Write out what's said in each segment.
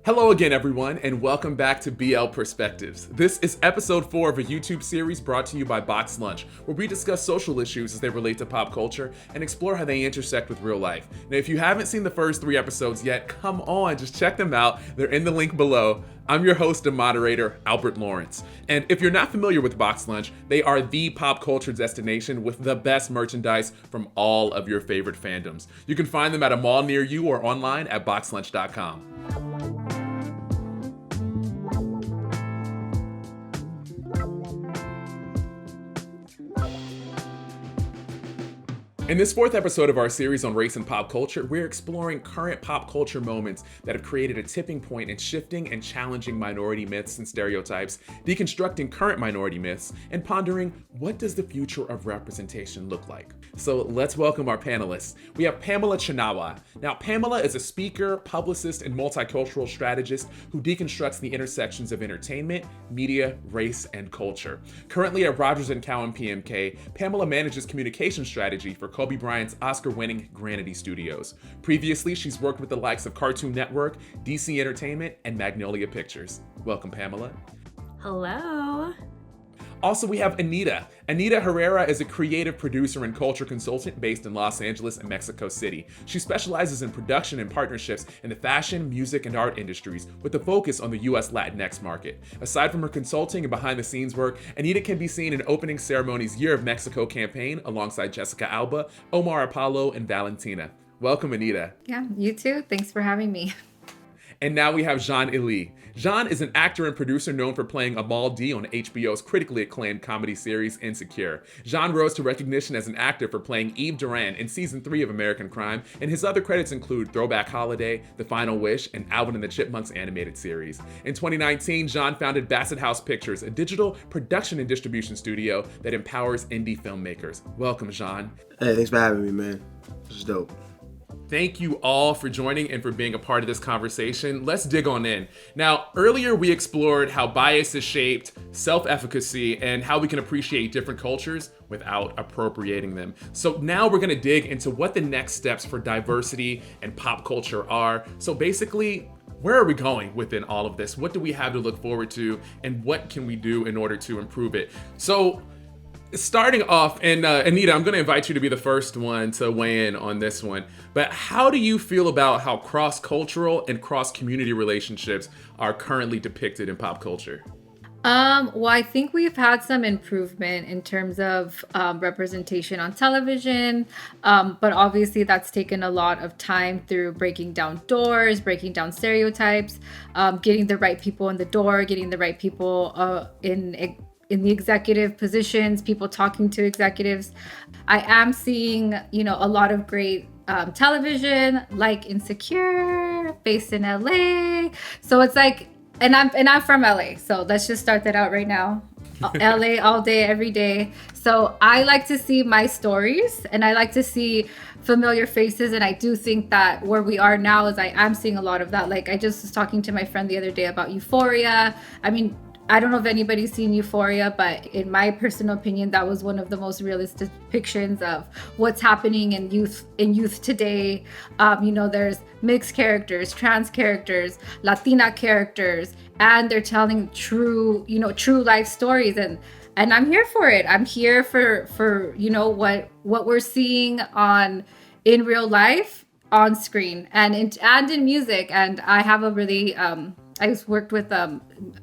Hello again, everyone, and welcome back to BL Perspectives. This is episode 4 of a YouTube series brought to you by BoxLunch, where we discuss social issues as they relate to pop culture and explore how they intersect with real life. Now, if you haven't seen the first 3 episodes yet, come on, just check them out. They're in the link below. I'm your host and moderator, Albert Lawrence. And if you're not familiar with BoxLunch, they are the pop culture destination with the best merchandise from all of your favorite fandoms. You can find them at a mall near you or online at boxlunch.com. In this 4th episode of our series on race and pop culture, we're exploring current pop culture moments that have created a tipping point in shifting and challenging minority myths and stereotypes, deconstructing current minority myths, and pondering what does the future of representation look like. So let's welcome our panelists. We have PAMELA CHINAWAH. Now, PAMELA is a speaker, publicist, and multicultural strategist who deconstructs the intersections of entertainment, media, race, and culture. Currently at Rogers & Cowan PMK, PAMELA manages communication strategy for Kobe Bryant's Oscar-winning Granity Studios. Previously, she's worked with the likes of Cartoon Network, DC Entertainment, and Magnolia Pictures. Welcome, PAMELA. Hello. Also, we have Anita. Anita Herrera is a creative producer and culture consultant based in Los Angeles and Mexico City. She specializes in production and partnerships in the fashion, music, and art industries with a focus on the US Latinx market. Aside from her consulting and behind-the-scenes work, Anita can be seen in Opening Ceremony's Year of Mexico campaign alongside Jessica Alba, Omar Apollo, and Valentina. Welcome, Anita. Yeah, you too. Thanks for having me. And now we have Elie. Jean is an actor and producer known for playing Ahmal Dee on HBO's critically acclaimed comedy series Insecure. Jean rose to recognition as an actor for playing Yves Durand in season 3 of American Crime, and his other credits include Throwback Holiday, The Final Wish, and Alvin and the Chipmunks animated series. In 2019, Jean founded Bassett House Pictures, a digital production and distribution studio that empowers indie filmmakers. Welcome, Jean. Hey, thanks for having me, man. This is dope. Thank you all for joining and for being a part of this conversation. Let's dig on in. Now, earlier we explored how bias is shaped, self-efficacy, and how we can appreciate different cultures without appropriating them. So now we're gonna dig into what the next steps for diversity and pop culture are. So basically, where are we going within all of this? What do we have to look forward to, and what can we do in order to improve it? So, starting off, and Anita, I'm going to invite you to be the first one to weigh in on this one, but how do you feel about how cross-cultural and cross-community relationships are currently depicted in pop culture? Well, I think we've had some improvement in terms of representation on television, but obviously that's taken a lot of time through breaking down doors, breaking down stereotypes, getting the right people in the door, getting the right people in the executive positions, people talking to executives. I am seeing, a lot of great television, like Insecure, based in LA. So it's like, and I'm from LA. So let's just start that out right now. LA all day, every day. So I like to see my stories, and I like to see familiar faces. And I do think that where we are now is I am seeing a lot of that. Like I just was talking to my friend the other day about Euphoria. I don't know if anybody's seen Euphoria, but in my personal opinion, that was one of the most realistic depictions of what's happening in youth today. There's mixed characters, trans characters, Latina characters, and they're telling true life stories. And I'm here for it. I'm here for what we're seeing in real life on screen and in music. And I have a really I worked with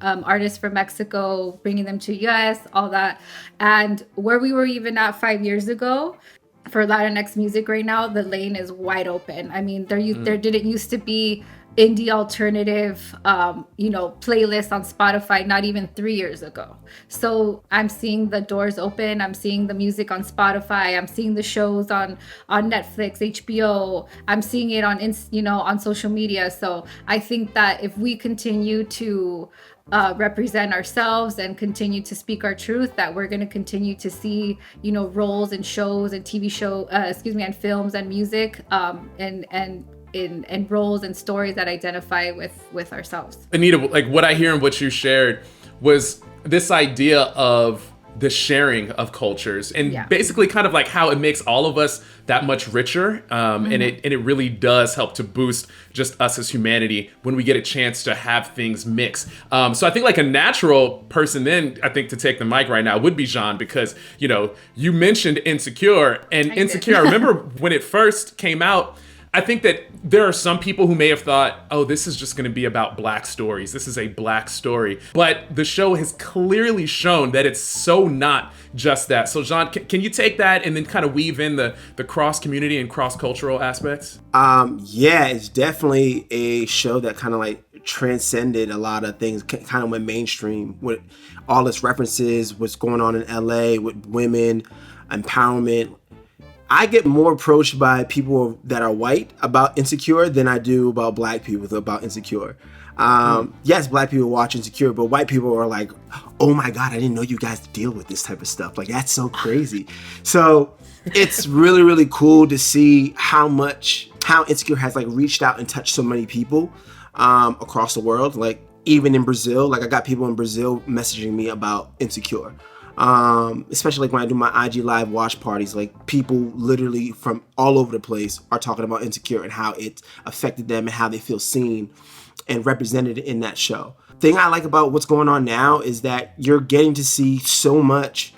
artists from Mexico, bringing them to US, all that. And where we were even at 5 years ago for Latinx music right now, the lane is wide open. There didn't used to be indie alternative, playlists on Spotify, not even 3 years ago. So I'm seeing the doors open. I'm seeing the music on Spotify. I'm seeing the shows on Netflix, HBO. I'm seeing it on social media. So I think that if we continue to represent ourselves and continue to speak our truth, that we're going to continue to see, roles in shows and TV and films and music, in roles and stories that identify with ourselves. Anita, like what I hear and what you shared was this idea of the sharing of cultures and Yeah. basically kind of like how it makes all of us that much richer. And it really does help to boost just us as humanity when we get a chance to have things mix. So I think like a natural person then, I think, to take the mic right now would be Jean, because, you know, you mentioned Insecure, and Insecure, I remember when it first came out, I think that there are some people who may have thought, oh, this is just going to be about Black stories. This is a Black story. But the show has clearly shown that it's so not just that. So, Jean, can you take that and then kind of weave in the cross-community and cross-cultural aspects? Yeah, it's definitely a show that kind of like transcended a lot of things, kind of went mainstream with all its references, what's going on in LA with women, empowerment. I get more approached by people that are white about Insecure than I do about Black people about Insecure. Yes, Black people watch Insecure, but white people are like, oh my God, I didn't know you guys deal with this type of stuff. Like, that's so crazy. So it's really, really cool to see how Insecure has like reached out and touched so many people across the world. Like even in Brazil, like I got people in Brazil messaging me about Insecure. Especially like when I do my IG live watch parties, like people literally from all over the place are talking about Insecure and how it affected them and how they feel seen and represented in that show. Thing I like about what's going on now is that you're getting to see so much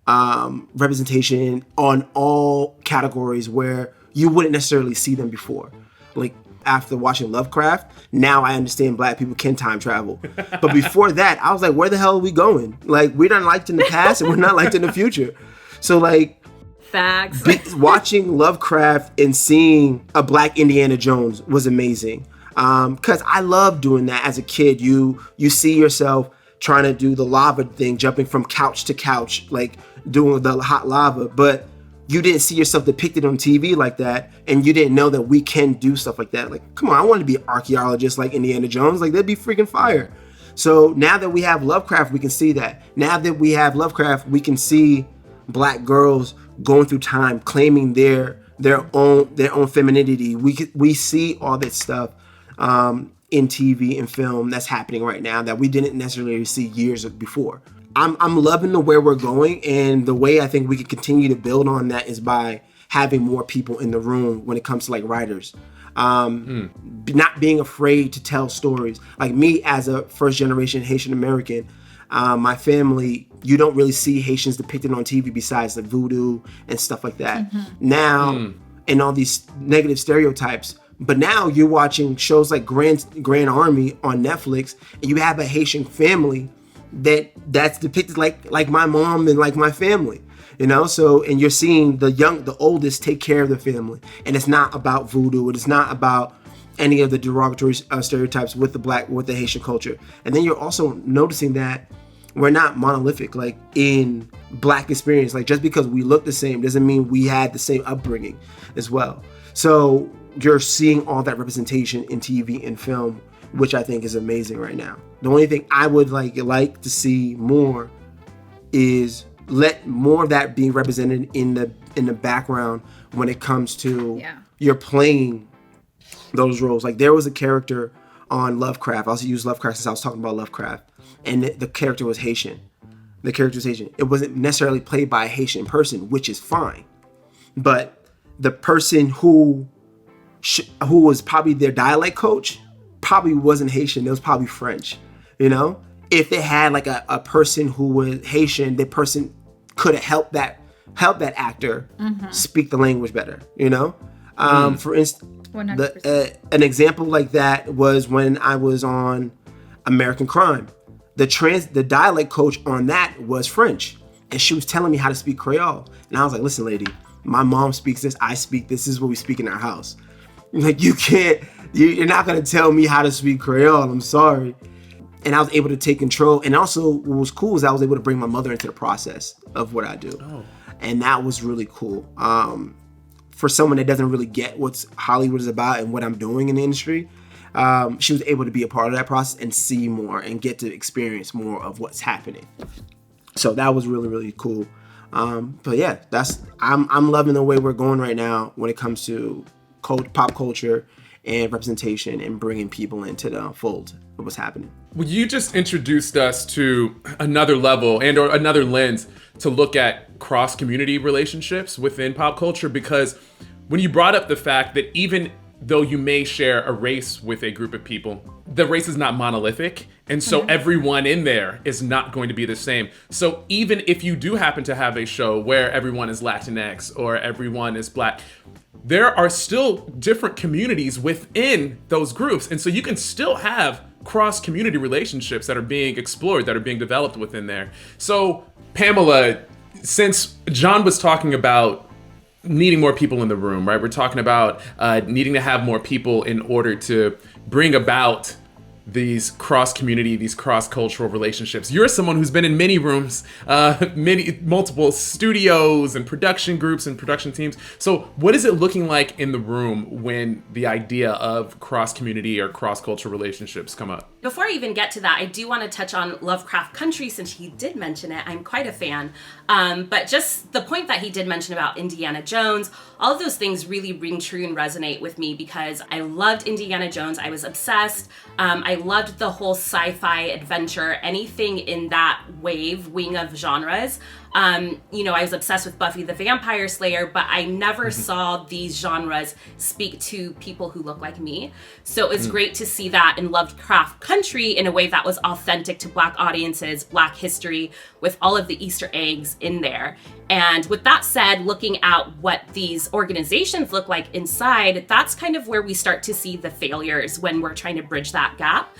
representation on all categories where you wouldn't necessarily see them before. Like after watching Lovecraft, now I understand Black people can time travel. But before that, I was like, where the hell are we going? Like, we're not liked in the past and we're not liked in the future. So like, facts. Watching Lovecraft and seeing a Black Indiana Jones was amazing. Because I love doing that as a kid. You see yourself trying to do the lava thing, jumping from couch to couch, like doing the hot lava. But you didn't see yourself depicted on TV like that, and you didn't know that we can do stuff like that. Like, come on, I want to be an archaeologist like Indiana Jones. Like, that'd be freaking fire. So now that we have Lovecraft, we can see that. Now that we have Lovecraft, we can see Black girls going through time, claiming their own femininity. We see all that stuff in TV and film that's happening right now that we didn't necessarily see years before. I'm loving the where we're going, and the way I think we can continue to build on that is by having more people in the room when it comes to like writers. Not being afraid to tell stories. Like me as a first generation Haitian American, my family, you don't really see Haitians depicted on TV besides like voodoo and stuff like that. Now, and all these negative stereotypes. But now you're watching shows like Grand Army on Netflix, and you have a Haitian family that's depicted like my mom and like my family, you know. So, and you're seeing the oldest take care of the family, and it's not about voodoo, it's not about any of the derogatory stereotypes with the Haitian culture. And then you're also noticing that we're not monolithic, like in Black experience. Like just because we look the same doesn't mean we had the same upbringing as well. So you're seeing all that representation in TV and film, which I think is amazing right now. The only thing I would like to see more is let more of that be represented in the background when it comes to you're playing those roles. Like there was a character on Lovecraft. I also use Lovecraft since I was talking about Lovecraft, and the character was Haitian. The character was Haitian. It wasn't necessarily played by a Haitian person, which is fine, but the person who was probably their dialect coach probably wasn't Haitian. It was probably French, you know. If they had like a person who was Haitian, the person could have helped that actor speak the language better, you know. For instance, an example like that was when I was on American Crime. The dialect coach on that was French, and she was telling me how to speak Creole, and I was like, listen, lady, my mom speaks this, I speak this is what we speak in our house. Like, you're not going to tell me how to speak Creole. I'm sorry. And I was able to take control. And also what was cool is I was able to bring my mother into the process of what I do. Oh. And that was really cool. For someone that doesn't really get what Hollywood is about and what I'm doing in the industry, she was able to be a part of that process and see more and get to experience more of what's happening. So that was really, really cool. But yeah, I'm loving the way we're going right now when it comes to pop culture and representation and bringing people into the fold of what's happening. Well, you just introduced us to another level and or another lens to look at cross-community relationships within pop culture, because when you brought up the fact that even though you may share a race with a group of people, the race is not monolithic. And so everyone in there is not going to be the same. So even if you do happen to have a show where everyone is Latinx or everyone is Black, there are still different communities within those groups. And so you can still have cross-community relationships that are being explored, that are being developed within there. So Pamela, since John was talking about needing more people in the room, right? We're talking about needing to have more people in order to bring about these cross-community, these cross-cultural relationships. You're someone who's been in many rooms, multiple studios and production groups and production teams. So what is it looking like in the room when the idea of cross-community or cross-cultural relationships come up? Before I even get to that, I do want to touch on Lovecraft Country, since he did mention it. I'm quite a fan. But just the point that he did mention about Indiana Jones, all of those things really ring true and resonate with me, because I loved Indiana Jones. I was obsessed. I loved the whole sci-fi adventure, anything in that wing of genres. I was obsessed with Buffy the Vampire Slayer, but I never saw these genres speak to people who look like me. So it's great to see that in Lovecraft Country in a way that was authentic to Black audiences, Black history, with all of the Easter eggs in there. And with that said, looking at what these organizations look like inside, that's kind of where we start to see the failures when we're trying to bridge that gap.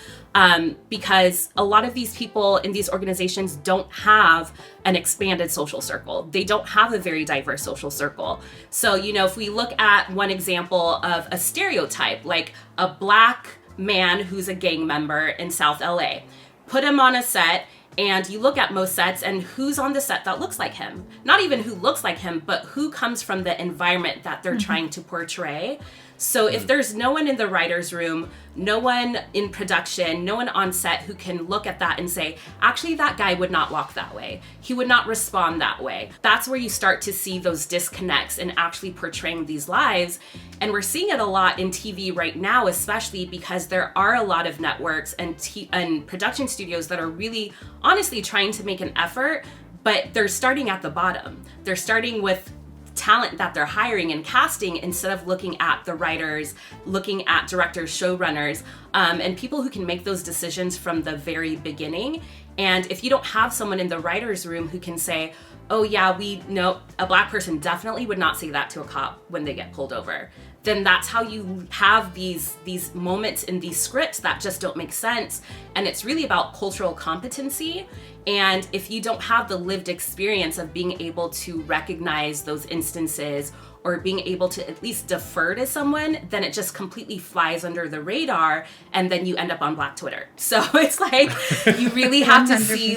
Because a lot of these people in these organizations don't have an expanded social circle. They don't have a very diverse social circle. So, if we look at one example of a stereotype, like a Black man who's a gang member in South LA, put him on a set, and you look at most sets and who's on the set that looks like him. Not even who looks like him, but who comes from the environment that they're trying to portray. So if there's no one in the writer's room, no one in production, no one on set who can look at that and say, actually, that guy would not walk that way. He would not respond that way. That's where you start to see those disconnects in actually portraying these lives. And we're seeing it a lot in TV right now, especially because there are a lot of networks and production studios that are really honestly trying to make an effort, but they're starting at the bottom. They're starting with talent that they're hiring and casting instead of looking at the writers, looking at directors, showrunners, and people who can make those decisions from the very beginning. And if you don't have someone in the writer's room who can say, oh yeah, we know a Black person definitely would not say that to a cop when they get pulled over, then that's how you have these moments in these scripts that just don't make sense. And it's really about cultural competency. And if you don't have the lived experience of being able to recognize those instances or being able to at least defer to someone, then it just completely flies under the radar, and then you end up on Black Twitter. So it's like, you really have to see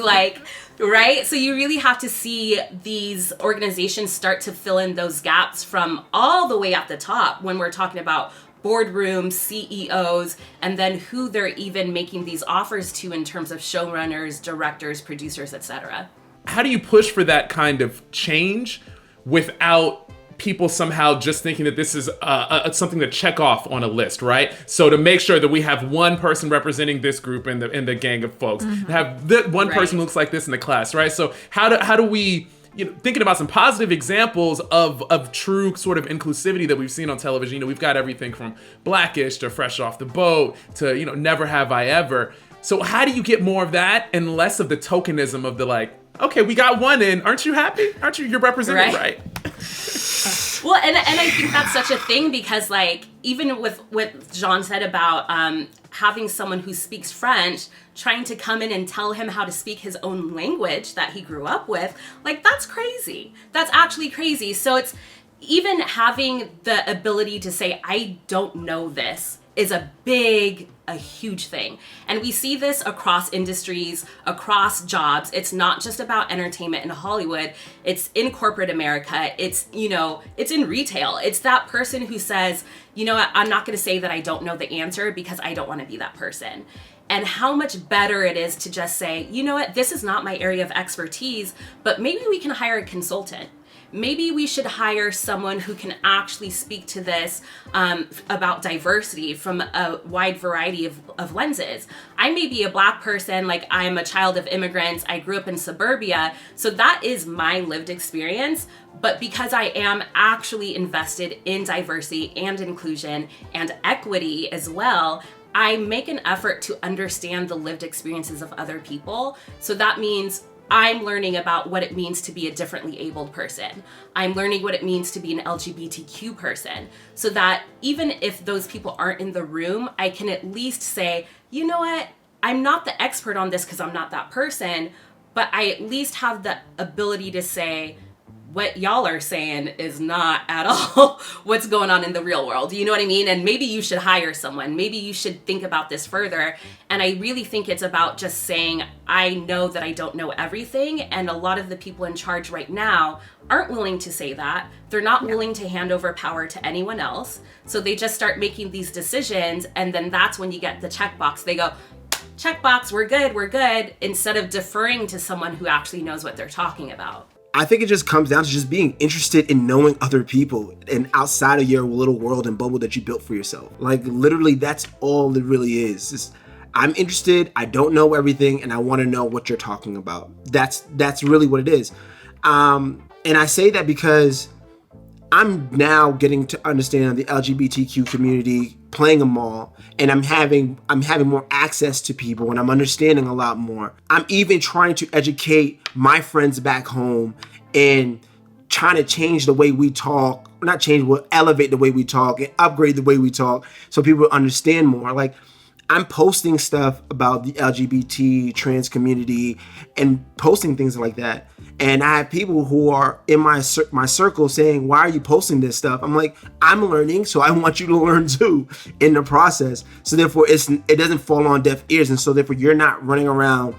right? So you really have to see these organizations start to fill in those gaps from all the way at the top when we're talking about boardrooms, CEOs, and then who they're even making these offers to in terms of showrunners, directors, producers, etc. How do you push for that kind of change without people somehow just thinking that this is something to check off on a list, right? So to make sure that we have one person representing this group in the gang of folks, have one person who looks like this in the class, right? So how do we, thinking about some positive examples of true sort of inclusivity that we've seen on television, we've got everything from Blackish to Fresh Off the Boat to, Never Have I Ever. So how do you get more of that and less of the tokenism of the okay, we got one in, aren't you happy? You're represented right? Well, and I think that's such a thing because even with what Jean said about having someone who speaks French trying to come in and tell him how to speak his own language that he grew up with, that's crazy. That's actually crazy. So it's even having the ability to say, I don't know this is a huge thing. And we see this across industries, across jobs. It's not just about entertainment in Hollywood. It's in corporate America. It's, it's in retail. It's that person who says, I'm not going to say that I don't know the answer because I don't want to be that person. And how much better it is to just say, this is not my area of expertise, but maybe we can hire a consultant. maybe we should hire someone who can actually speak to this about diversity from a wide variety of lenses. I may be a Black person, like I'm a child of immigrants, I grew up in suburbia, so that is my lived experience. But because I am actually invested in diversity and inclusion and equity as well, I make an effort to understand the lived experiences of other people. So that means I'm learning about what it means to be a differently abled person. I'm learning what it means to be an LGBTQ person, so that even if those people aren't in the room, I can at least say, you know what, I'm not the expert on this because I'm not that person, but I at least have the ability to say, what y'all are saying is not at all what's going on in the real world. You know what I mean? And maybe you should hire someone. Maybe you should think about this further. And I really think it's about just saying, I know that I don't know everything. And a lot of the people in charge right now aren't willing to say that. They're not willing to hand over power to anyone else. So they just start making these decisions. And then that's when you get the checkbox. They go, checkbox, we're good, instead of deferring to someone who actually knows what they're talking about. I think it just comes down to just being interested in knowing other people and outside of your little world and bubble that you built for yourself. Like literally, that's all it really is. I'm interested, I don't know everything, and I want to know what you're talking about. That's really what it is. And I say that because I'm now getting to understand the LGBTQ community, playing them all, and I'm having more access to people, and I'm understanding a lot more. I'm even trying to educate my friends back home and trying to change the way we talk, not change, but elevate the way we talk and upgrade the way we talk so people understand more. Like, I'm posting stuff about the LGBT trans community and posting things like that. And I have people who are in my circle saying, why are you posting this stuff? I'm like, I'm learning, so I want you to learn too in the process. So therefore, it doesn't fall on deaf ears. And so therefore, you're not running around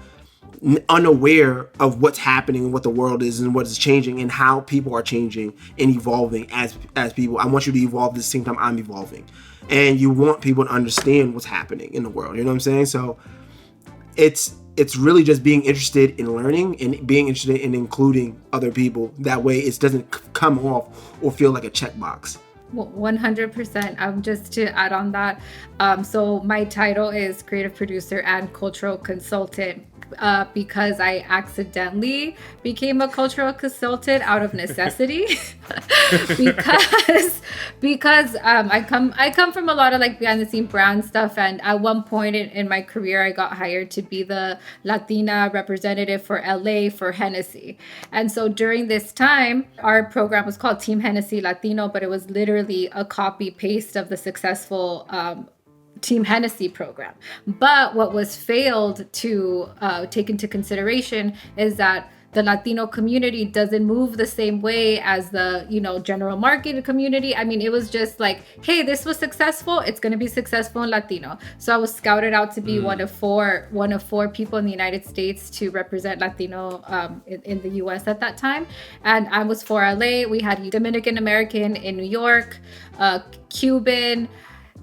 unaware of what's happening and what the world is and what is changing and how people are changing and evolving as people. I want you to evolve at the same time I'm evolving. And you want people to understand what's happening in the world. You know what I'm saying? So it's really just being interested in learning and being interested in including other people. That way it doesn't come off or feel like a checkbox. 100%. Just to add on that, so my title is creative producer and cultural consultant. Because I accidentally became a cultural consultant out of necessity. because I come from a lot of like behind the scene brand stuff, and at one point in my career I got hired to be the Latina representative for LA for Hennessy. And so during this time, our program was called Team Hennessy Latino, but it was literally a copy paste of the successful Team Hennessy program. But what was failed to take into consideration is that the Latino community doesn't move the same way as the, general market community. I mean, it was just like, hey, this was successful, it's going to be successful in Latino. So I was scouted out to be one of four people in the United States to represent Latino in the US at that time. And I was for LA. We had Dominican American in New York, Cuban,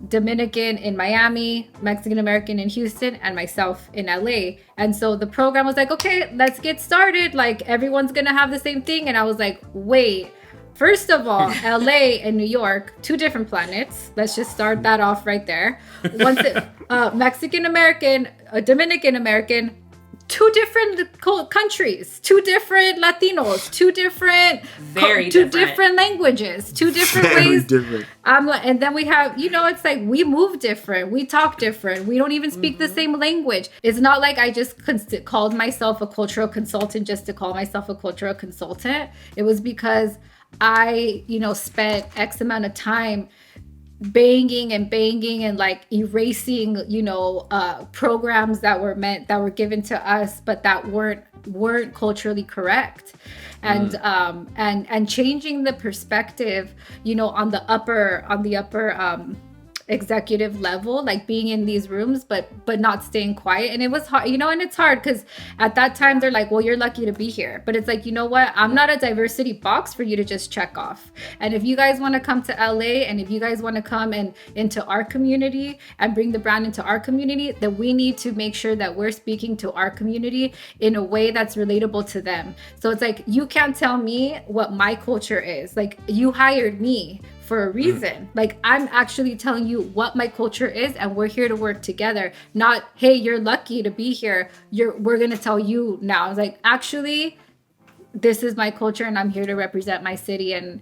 Dominican in Miami, Mexican American in Houston, and myself in LA. And so the program was like, okay, let's get started. Like, everyone's gonna have the same thing. And I was like, wait, first of all, LA and New York, two different planets. Let's just start that off right there. Mexican American, Dominican American, two different countries, two different Latinos, two different languages, two different ways. Different. And then we have, it's like we move different, we talk different, we don't even speak the same language. It's not like I just called myself a cultural consultant just to call myself a cultural consultant. It was because I, spent X amount of time banging and like erasing programs that were given to us but that weren't culturally correct, and changing the perspective on the upper executive level, like being in these rooms, but not staying quiet. And it was hard, you know, and it's hard because at that time they're like, well, you're lucky to be here. But it's like, you know what? I'm not a diversity box for you to just check off. And if you guys want to come to LA, and if you guys want to come and into our community and bring the brand into our community, then we need to make sure that we're speaking to our community in a way that's relatable to them. So it's like, you can't tell me what my culture is. Like, you hired me for a reason. Like, I'm actually telling you what my culture is, and we're here to work together. Not, hey, you're lucky to be here. We're gonna tell you now. It's like, actually, this is my culture, and I'm here to represent my city and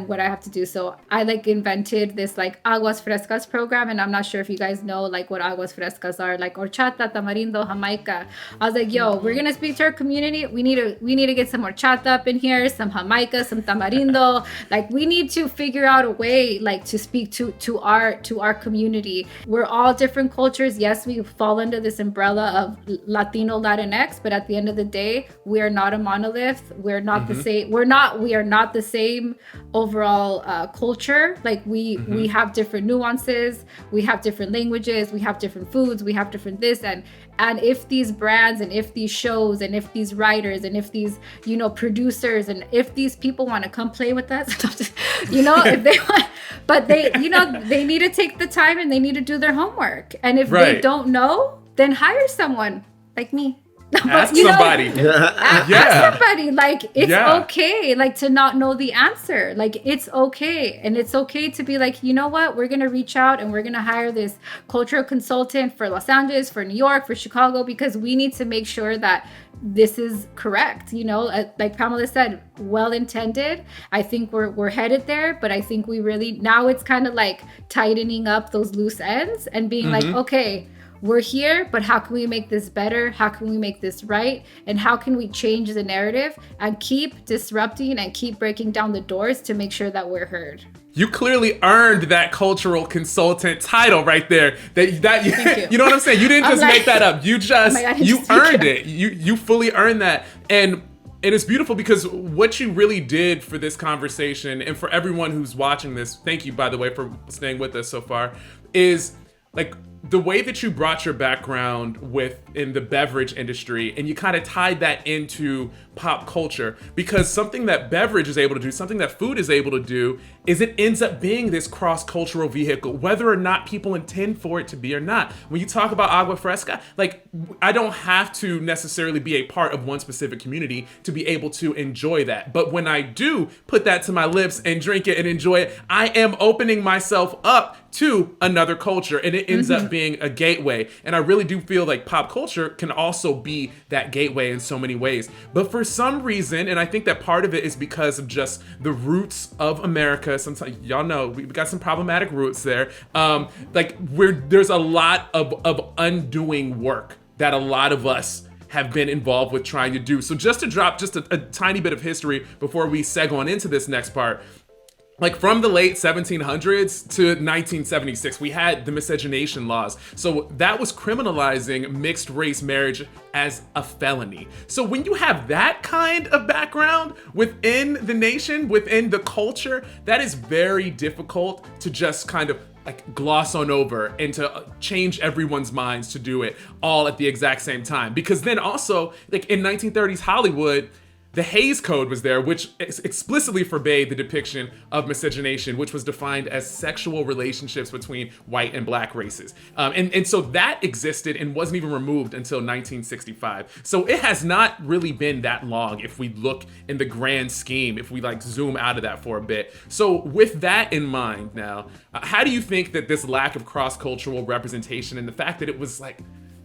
what I have to do. So I like invented this like aguas frescas program, and I'm not sure if you guys know like what aguas frescas are, like horchata, tamarindo, jamaica. I was like, yo, we're gonna speak to our community. We need to get some horchata up in here, some jamaica, some tamarindo. Like, we need to figure out a way like to speak to our community. We're all different cultures. Yes, we fall under this umbrella of Latino Latinx, but at the end of the day, we are not a monolith. We're not the same. We are not the same overall culture. Like, we have different nuances. We have different languages. We have different foods. We have different this and if these brands and if these shows and if these writers and if these, you know, producers and if these people want to come play with us, you know, if they want, but they, you know, they need to take the time and they need to do their homework. And if they don't know, then hire someone like me. Ask somebody. Ask somebody. Like, it's okay, like, to not know the answer. Like, it's okay. And it's okay to be like, you know what? We're going to reach out and we're going to hire this cultural consultant for Los Angeles, for New York, for Chicago, because we need to make sure that this is correct. You know, like Pamela said, well-intended. I think we're headed there, but I think we really, now it's kind of like tightening up those loose ends and being like, okay, we're here, but how can we make this better? How can we make this right? And how can we change the narrative and keep disrupting and keep breaking down the doors to make sure that we're heard? You clearly earned that cultural consultant title right there. That you know what I'm saying? You didn't just make that up. You just you earned it. You fully earned that. And it's beautiful because what you really did for this conversation, and for everyone who's watching this, thank you, by the way, for staying with us so far, is like the way that you brought your background in the beverage industry, and you kind of tied that into pop culture, because something that beverage is able to do, something that food is able to do, is it ends up being this cross-cultural vehicle, whether or not people intend for it to be or not. When you talk about agua fresca, like, I don't have to necessarily be a part of one specific community to be able to enjoy that. But when I do put that to my lips and drink it and enjoy it, I am opening myself up to another culture, and it ends up being a gateway. And I really do feel like pop culture can also be that gateway in so many ways. But for some reason, and I think that part of it is because of just the roots of America. Sometimes, y'all know, we've got some problematic roots there. There's a lot of undoing work that a lot of us have been involved with trying to do. So just to drop just a tiny bit of history before we seg on into this next part. Like, from the late 1700s to 1976, we had the miscegenation laws. So that was criminalizing mixed race marriage as a felony. So when you have that kind of background within the nation, within the culture, that is very difficult to just kind of like gloss on over and to change everyone's minds to do it all at the exact same time. Because then also, like, in 1930s Hollywood, the Hays Code was there, which explicitly forbade the depiction of miscegenation, which was defined as sexual relationships between white and black races. And so that existed and wasn't even removed until 1965. So it has not really been that long if we look in the grand scheme, if we like zoom out of that for a bit. So with that in mind now, how do you think that this lack of cross-cultural representation and the fact that it was like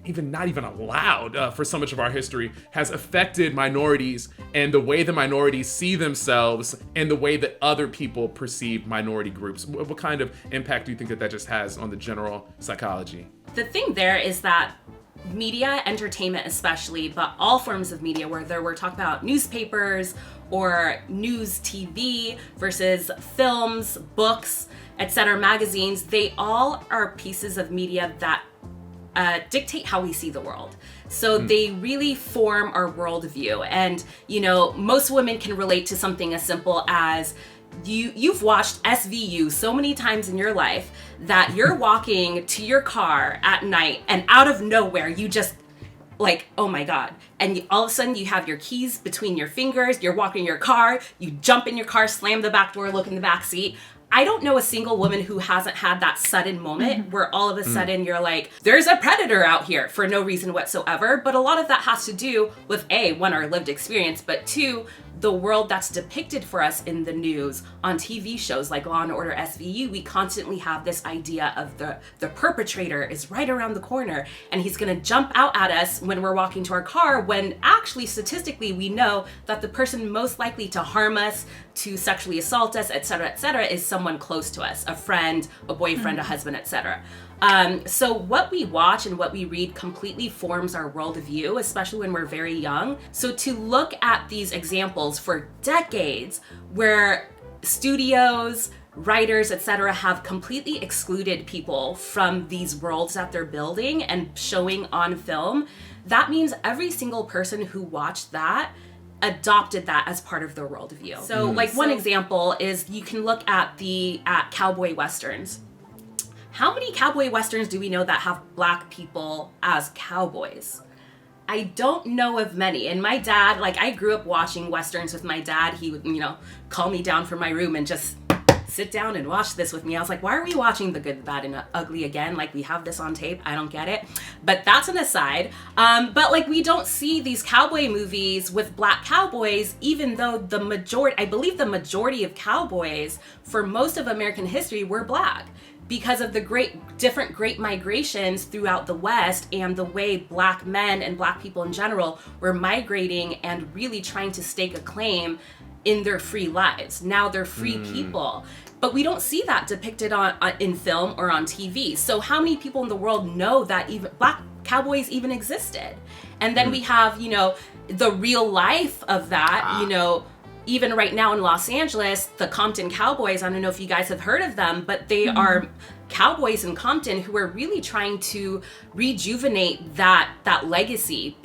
not even allowed for so much of our history has affected minorities and the way the minorities see themselves and the way that other people perceive minority groups? What kind of impact do you think that just has on the general psychology? The thing there is that media, entertainment especially, but all forms of media, whether we're talking about newspapers or news TV versus films, books, etc., magazines, they all are pieces of media that dictate how we see the world. So they really form our worldview. And, you know, most women can relate to something as simple as you've watched SVU so many times in your life that you're walking to your car at night and out of nowhere you just like, oh my God. And all of a sudden you have your keys between your fingers, you're walking your car, you jump in your car, slam the back door, look in the back seat. I don't know a single woman who hasn't had that sudden moment where all of a sudden you're like, there's a predator out here for no reason whatsoever. But a lot of that has to do with one, our lived experience, but two, the world that's depicted for us in the news on TV shows like Law & Order SVU. We constantly have this idea of the perpetrator is right around the corner and he's gonna jump out at us when we're walking to our car, when actually statistically we know that the person most likely to harm us, to sexually assault us, et cetera, is someone close to us, a friend, a boyfriend, a husband, etc. So what we watch and what we read completely forms our worldview, especially when we're very young. So to look at these examples for decades where studios, writers, etc., have completely excluded people from these worlds that they're building and showing on film, that means every single person who watched that adopted that as part of their worldview. So one example is you can look at cowboy westerns. How many cowboy westerns do we know that have black people as cowboys? I don't know of many. And my dad, I grew up watching westerns with my dad. He would, call me down from my room and just sit down and watch this with me. I was like, why are we watching The Good, the Bad, and the Ugly again? We have this on tape. I don't get it. But that's an aside. But we don't see these cowboy movies with black cowboys, even though I believe the majority of cowboys for most of American history were black, because of the different great migrations throughout the West and the way black men and black people in general were migrating and really trying to stake a claim in their free lives. Now they're free people. But we don't see that depicted in film or on TV. So how many people in the world know that even black cowboys even existed? And then we have, the real life of that, even right now in Los Angeles, the Compton Cowboys, I don't know if you guys have heard of them, but they are cowboys in Compton who are really trying to rejuvenate that legacy,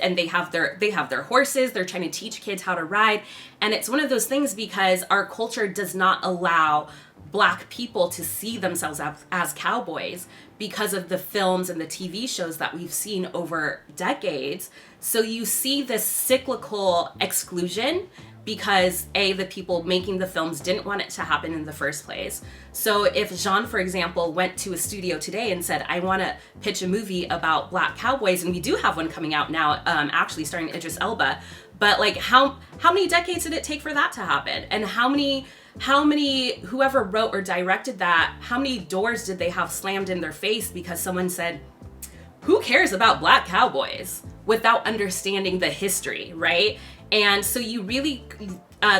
and they have their horses, they're trying to teach kids how to ride. And it's one of those things because our culture does not allow black people to see themselves as cowboys because of the films and the TV shows that we've seen over decades. So you see this cyclical exclusion because the people making the films didn't want it to happen in the first place. So if Jean, for example, went to a studio today and said, I want to pitch a movie about black cowboys, and we do have one coming out now, actually starring Idris Elba, but how many decades did it take for that to happen? And how many whoever wrote or directed that, how many doors did they have slammed in their face because someone said, who cares about black cowboys, without understanding the history, right? And so you really,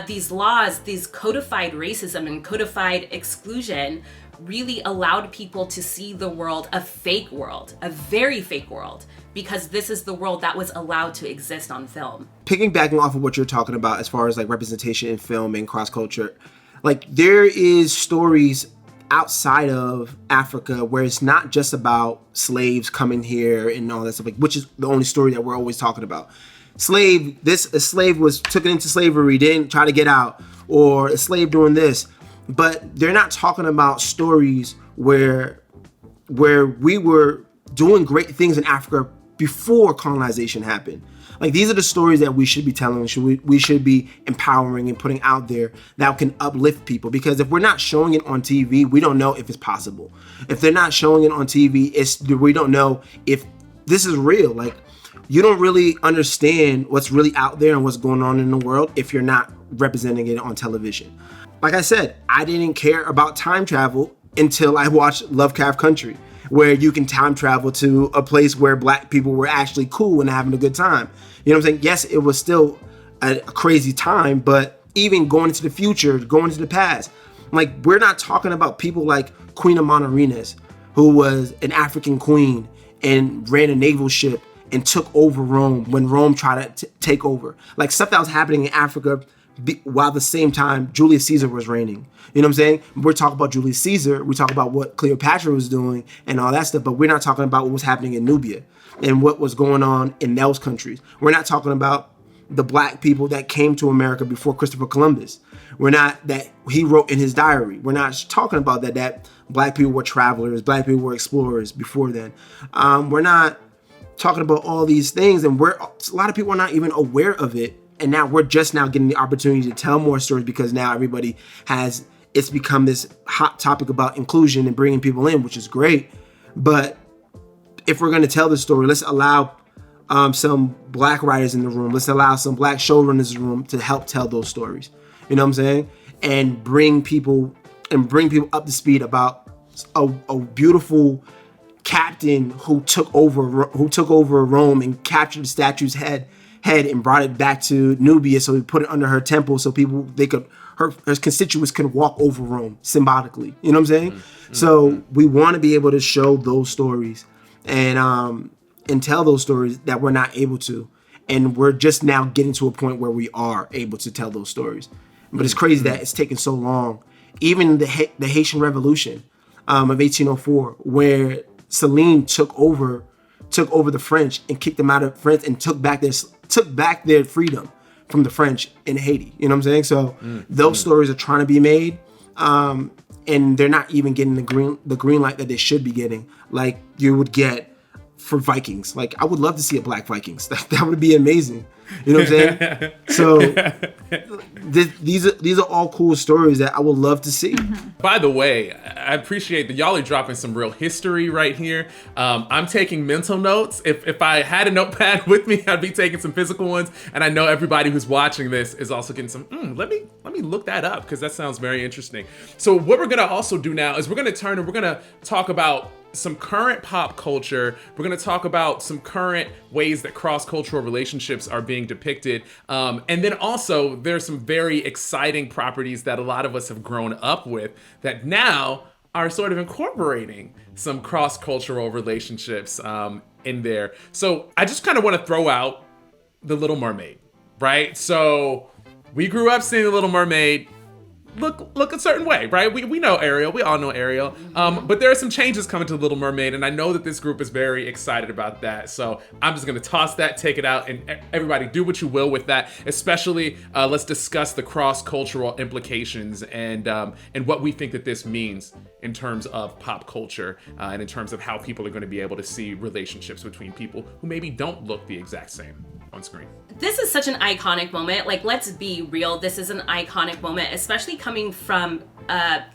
these laws, these codified racism and codified exclusion really allowed people to see the world, a fake world, a very fake world, because this is the world that was allowed to exist on film. Piggybacking off of what you're talking about as far as representation in film and cross-culture, there is stories outside of Africa where it's not just about slaves coming here and all that stuff, which is the only story that we're always talking about. A slave was taken into slavery, didn't try to get out, or a slave doing this. But they're not talking about stories where we were doing great things in Africa before colonization happened. These are the stories that we should be telling, we should be empowering and putting out there that can uplift people. Because if we're not showing it on TV, we don't know if it's possible. If they're not showing it on TV, we don't know if this is real. You don't really understand what's really out there and what's going on in the world if you're not representing it on television. Like I said, I didn't care about time travel until I watched Lovecraft Country, where you can time travel to a place where black people were actually cool and having a good time. You know what I'm saying? Yes, it was still a crazy time, but even going into the future, going into the past, we're not talking about people like Queen of Monarines, who was an African queen and ran a naval ship and took over Rome when Rome tried to take over. Stuff that was happening in Africa while at the same time Julius Caesar was reigning. You know what I'm saying? We're talking about Julius Caesar, we talk about what Cleopatra was doing and all that stuff, but we're not talking about what was happening in Nubia and what was going on in those countries. We're not talking about the black people that came to America before Christopher Columbus. We're not that he wrote in his diary. We're not talking about that black people were travelers, black people were explorers before then. We're not talking about all these things, and a lot of people are not even aware of it. And now we're just now getting the opportunity to tell more stories because now everybody it's become this hot topic about inclusion and bringing people in, which is great. But if we're going to tell the story, let's allow some black writers in the room. Let's allow some black showrunners in the room to help tell those stories. You know what I'm saying? And bring people up to speed about a beautiful captain who took over Rome and captured the statue's head and brought it back to Nubia. So he put it under her temple so her constituents could walk over Rome symbolically. You know what I'm saying? Mm-hmm. So we want to be able to show those stories and tell those stories that we're not able to. And we're just now getting to a point where we are able to tell those stories. But it's crazy that it's taken so long. Even the Haitian Revolution of 1804, where Celine took over the French and kicked them out of France and took back their freedom from the French in Haiti. You know what I'm saying? So those stories are trying to be made, and they're not even getting the green light that they should be getting, like you would get for Vikings. Like, I would love to see a black Vikings. That would be amazing. You know what I'm saying? So these are all cool stories that I would love to see. By the way, I appreciate that y'all are dropping some real history right here. I'm taking mental notes. If I had a notepad with me, I'd be taking some physical ones. And I know everybody who's watching this is also getting some, let me look that up, because that sounds very interesting. So what we're gonna also do now is we're gonna turn and we're gonna talk about some current pop culture. We're going to talk about some current ways that cross-cultural relationships are being depicted. And then also there's some very exciting properties that a lot of us have grown up with that now are sort of incorporating some cross-cultural relationships in there. So I just kind of want to throw out The Little Mermaid, right? So we grew up seeing The Little Mermaid look a certain way, right? We know Ariel. We all know Ariel. But there are some changes coming to Little Mermaid, and I know that this group is very excited about that. So I'm just going to toss that, take it out, and everybody do what you will with that. Especially, let's discuss the cross-cultural implications and what we think that this means in terms of pop culture and in terms of how people are going to be able to see relationships between people who maybe don't look the exact same on screen. This is such an iconic moment. Like, let's be real. This is an iconic moment, especially coming from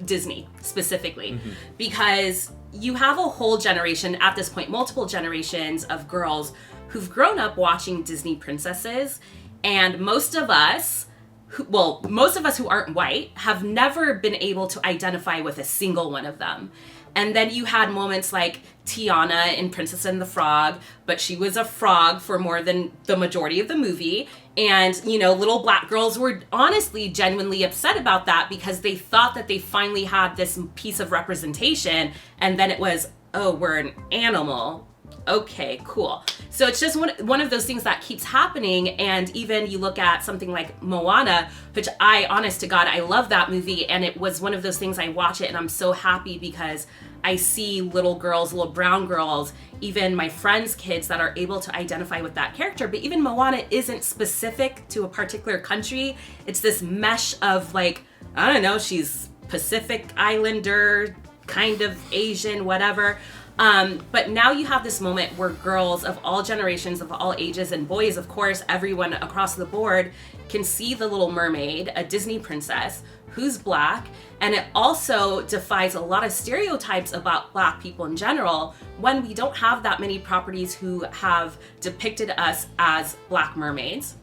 Disney specifically, because you have a whole generation at this point, multiple generations of girls who've grown up watching Disney princesses, and most of us who aren't white have never been able to identify with a single one of them. And then you had moments like Tiana in Princess and the Frog, but she was a frog for more than the majority of the movie. And, you know, little black girls were honestly genuinely upset about that because they thought that they finally had this piece of representation. And then it was, oh, we're an animal. Okay, cool. So it's just one of those things that keeps happening. And even you look at something like Moana, which honest to God, I love that movie. And it was one of those things I watch it and I'm so happy because I see little girls, little brown girls, even my friends' kids that are able to identify with that character. But even Moana isn't specific to a particular country. It's this mesh of, like, I don't know, she's Pacific Islander, kind of Asian, whatever. But now you have this moment where girls of all generations, of all ages, and boys, of course, everyone across the board can see the Little Mermaid, a Disney princess who's black. And it also defies a lot of stereotypes about black people in general when we don't have that many properties who have depicted us as black mermaids.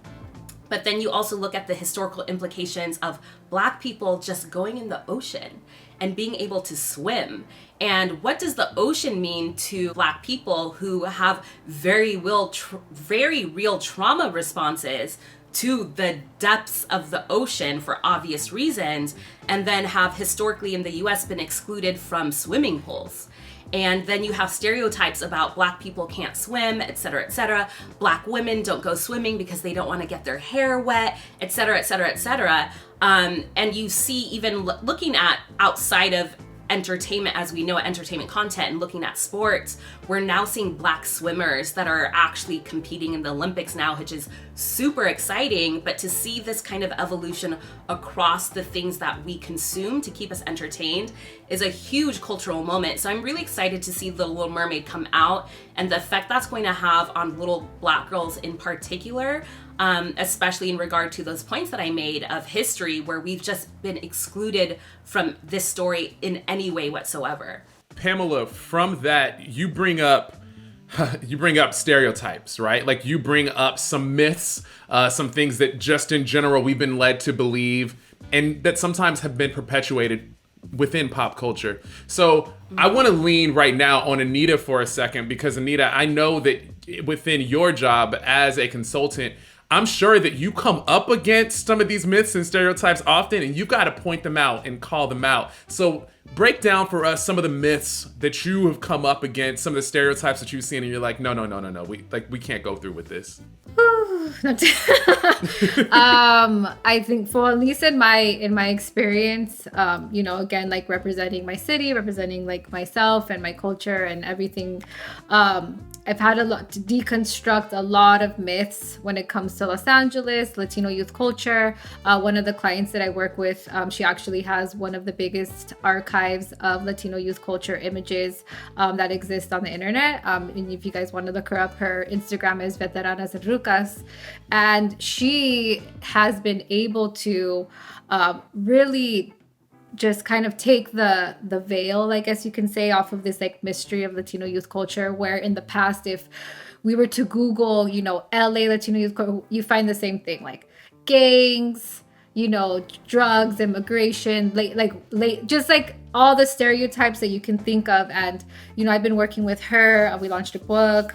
But then you also look at the historical implications of black people just going in the ocean and being able to swim. And what does the ocean mean to black people who have very real trauma responses to the depths of the ocean for obvious reasons, and then have historically in the US been excluded from swimming pools? And then you have stereotypes about black people can't swim, et cetera, et cetera. Black women don't go swimming because they don't want to get their hair wet, et cetera, et cetera, et cetera. And you see, even looking at outside of entertainment as we know it, entertainment content, and looking at sports, we're now seeing Black swimmers that are actually competing in the Olympics now, which is super exciting. But to see this kind of evolution across the things that we consume to keep us entertained is a huge cultural moment. So I'm really excited to see The Little Mermaid come out and the effect that's going to have on little Black girls in particular, especially in regard to those points that I made of history, where we've just been excluded from this story in any way whatsoever. Pamela, from that, you bring up stereotypes, right? Like, you bring up some myths, some things that just in general we've been led to believe, and that sometimes have been perpetuated within pop culture. So I want to lean right now on Anita for a second, because Anita, I know that within your job as a consultant, I'm sure that you come up against some of these myths and stereotypes often, and you got to point them out and call them out. So break down for us some of the myths that you have come up against, some of the stereotypes that you've seen, and you're like, no, we can't go through with this. I think, for at least in my experience, again, like representing my city, representing like myself and my culture and everything, I've had a lot to deconstruct a lot of myths when it comes to Los Angeles, Latino youth culture. One of the clients that I work with, she actually has one of the biggest archives of Latino youth culture images that exist on the internet. And if you guys want to look her up, her Instagram is Veteranas and Rucas. And she has been able to really just kind of take the veil, I guess you can say, off of this like mystery of Latino youth culture, where in the past, if we were to Google, LA Latino youth culture, you find the same thing, like gangs, drugs, immigration, just like all the stereotypes that you can think of. And, I've been working with her. We launched a book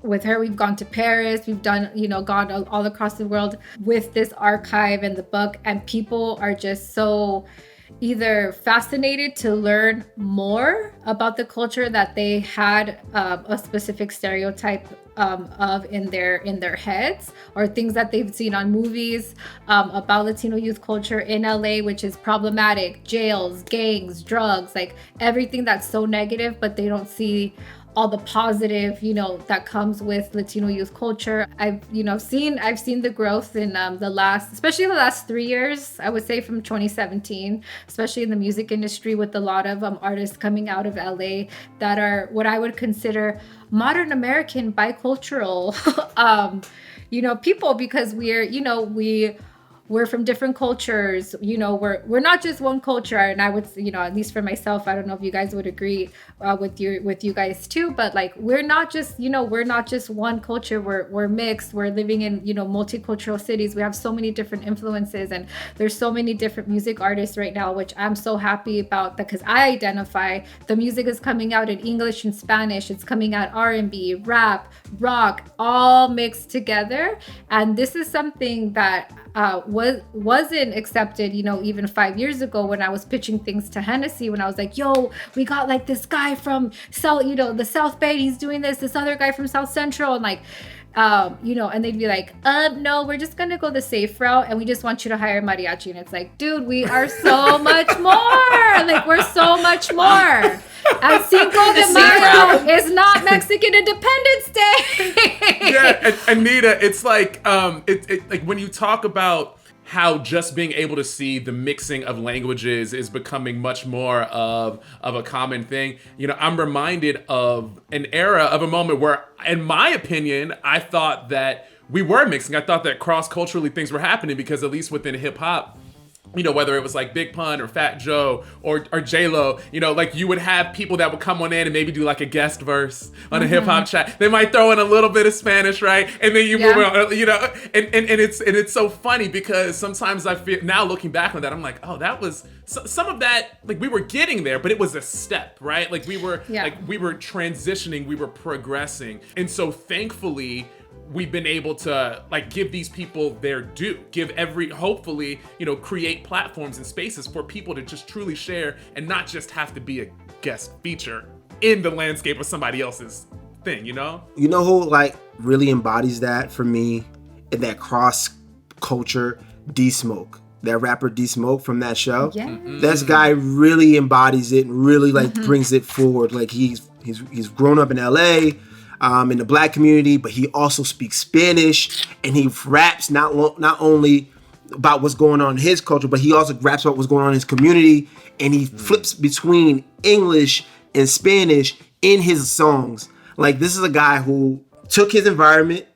with her. We've gone to Paris. We've done, gone all across the world with this archive and the book. And people are just so either fascinated to learn more about the culture that they had a specific stereotype of in their heads, or things that they've seen on movies about Latino youth culture in LA, which is problematic, jails, gangs, drugs, like everything that's so negative, but they don't see all the positive, that comes with Latino youth culture. I've seen the growth in especially the last 3 years, I would say, from 2017, especially in the music industry, with a lot of artists coming out of LA that are what I would consider modern American bicultural, people, because we're from different cultures, we're not just one culture. And I would, at least for myself, I don't know if you guys would agree with you guys too, but like, we're not just one culture. We're mixed. We're living in, multicultural cities. We have so many different influences, and there's so many different music artists right now, which I'm so happy about, because I identify the music is coming out in English and Spanish. It's coming out R&B, rap, rock, all mixed together. And this is something that wasn't accepted, even 5 years ago, when I was pitching things to Hennessy, when I was like, yo, we got like this guy from the South Bay, he's doing this other guy from South Central, and like, and they'd be like, no, we're just gonna go the safe route, and we just want you to hire mariachi. And it's like, dude, we are so much more. Like, we're so much more. And Cinco de Mayo is not Mexican Independence Day. Yeah, Anita, it's like, like when you talk about how just being able to see the mixing of languages is becoming much more of a common thing. I'm reminded of an era, of a moment where, in my opinion, I thought that we were mixing. I thought that cross-culturally things were happening, because at least within hip hop, whether it was like Big Pun or Fat Joe or J-Lo, like you would have people that would come on in and maybe do like a guest verse on a hip hop chat. They might throw in a little bit of Spanish, right? And then you move on, and it's so funny, because sometimes I feel, now looking back on that, I'm like, oh, that was some of that, like we were getting there, but it was a step, right? Like we were transitioning, we were progressing. And so thankfully, we've been able to like give these people their due, hopefully, create platforms and spaces for people to just truly share, and not just have to be a guest feature in the landscape of somebody else's thing, who like really embodies that for me, in that cross culture? D-Smoke. that rapper D Smoke from that show. Yeah. This guy really embodies it and really like brings it forward. Like he's grown up in LA, in the black community, but he also speaks Spanish, and he raps not only about what's going on in his culture, but he also raps about what's going on in his community, and he flips between English and Spanish in his songs. Like, this is a guy who took his environment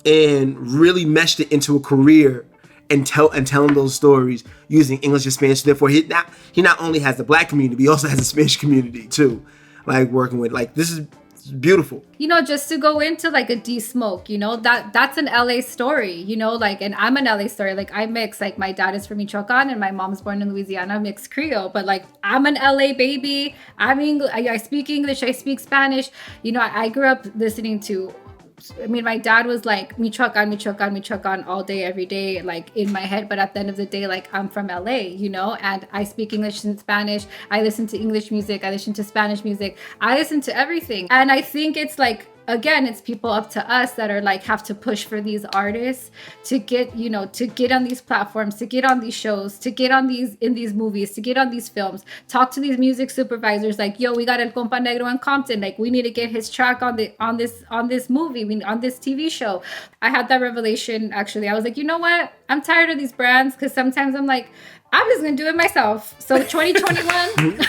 and really meshed it into a career and telling those stories using English and Spanish. Therefore, he not only has the black community, but he also has the Spanish community too. Like, working with, like, this is beautiful. You know, just to go into like a D Smoke, you know, that's an LA story, you know, like, and I'm an LA story. Like, I mix, like, my dad is from Michoacan and my mom's born in Louisiana, mixed Creole, but like, I'm an LA baby. I speak English, I speak Spanish. You know, I grew up listening to, I mean, my dad was like Michoacan all day, every day, like in my head. But at the end of the day, like, I'm from LA, you know, and I speak English and Spanish. I listen to English music. I listen to Spanish music. I listen to everything. And I think it's like, again, it's people up to us that are like, have to push for these artists to get, you know, to get on these platforms, to get on these shows, to get on in these movies, to get on these films, talk to these music supervisors like, yo, we got El Compa Negro in Compton, like, we need to get his track on this movie, on this TV show. I had that revelation, actually. I was like, you know what, I'm tired of these brands, because sometimes I'm like, I'm just gonna do it myself. So 2021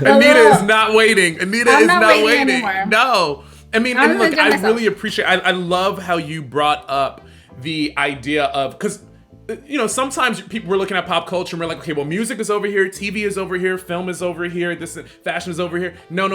Anita is not waiting. Anita is not waiting. Anymore. No. I mean, and look, I really appreciate, I love how you brought up the idea of, because, you know, sometimes people, we're looking at pop culture and we're like, okay, well, music is over here, TV is over here, film is over here, this fashion is over here. No.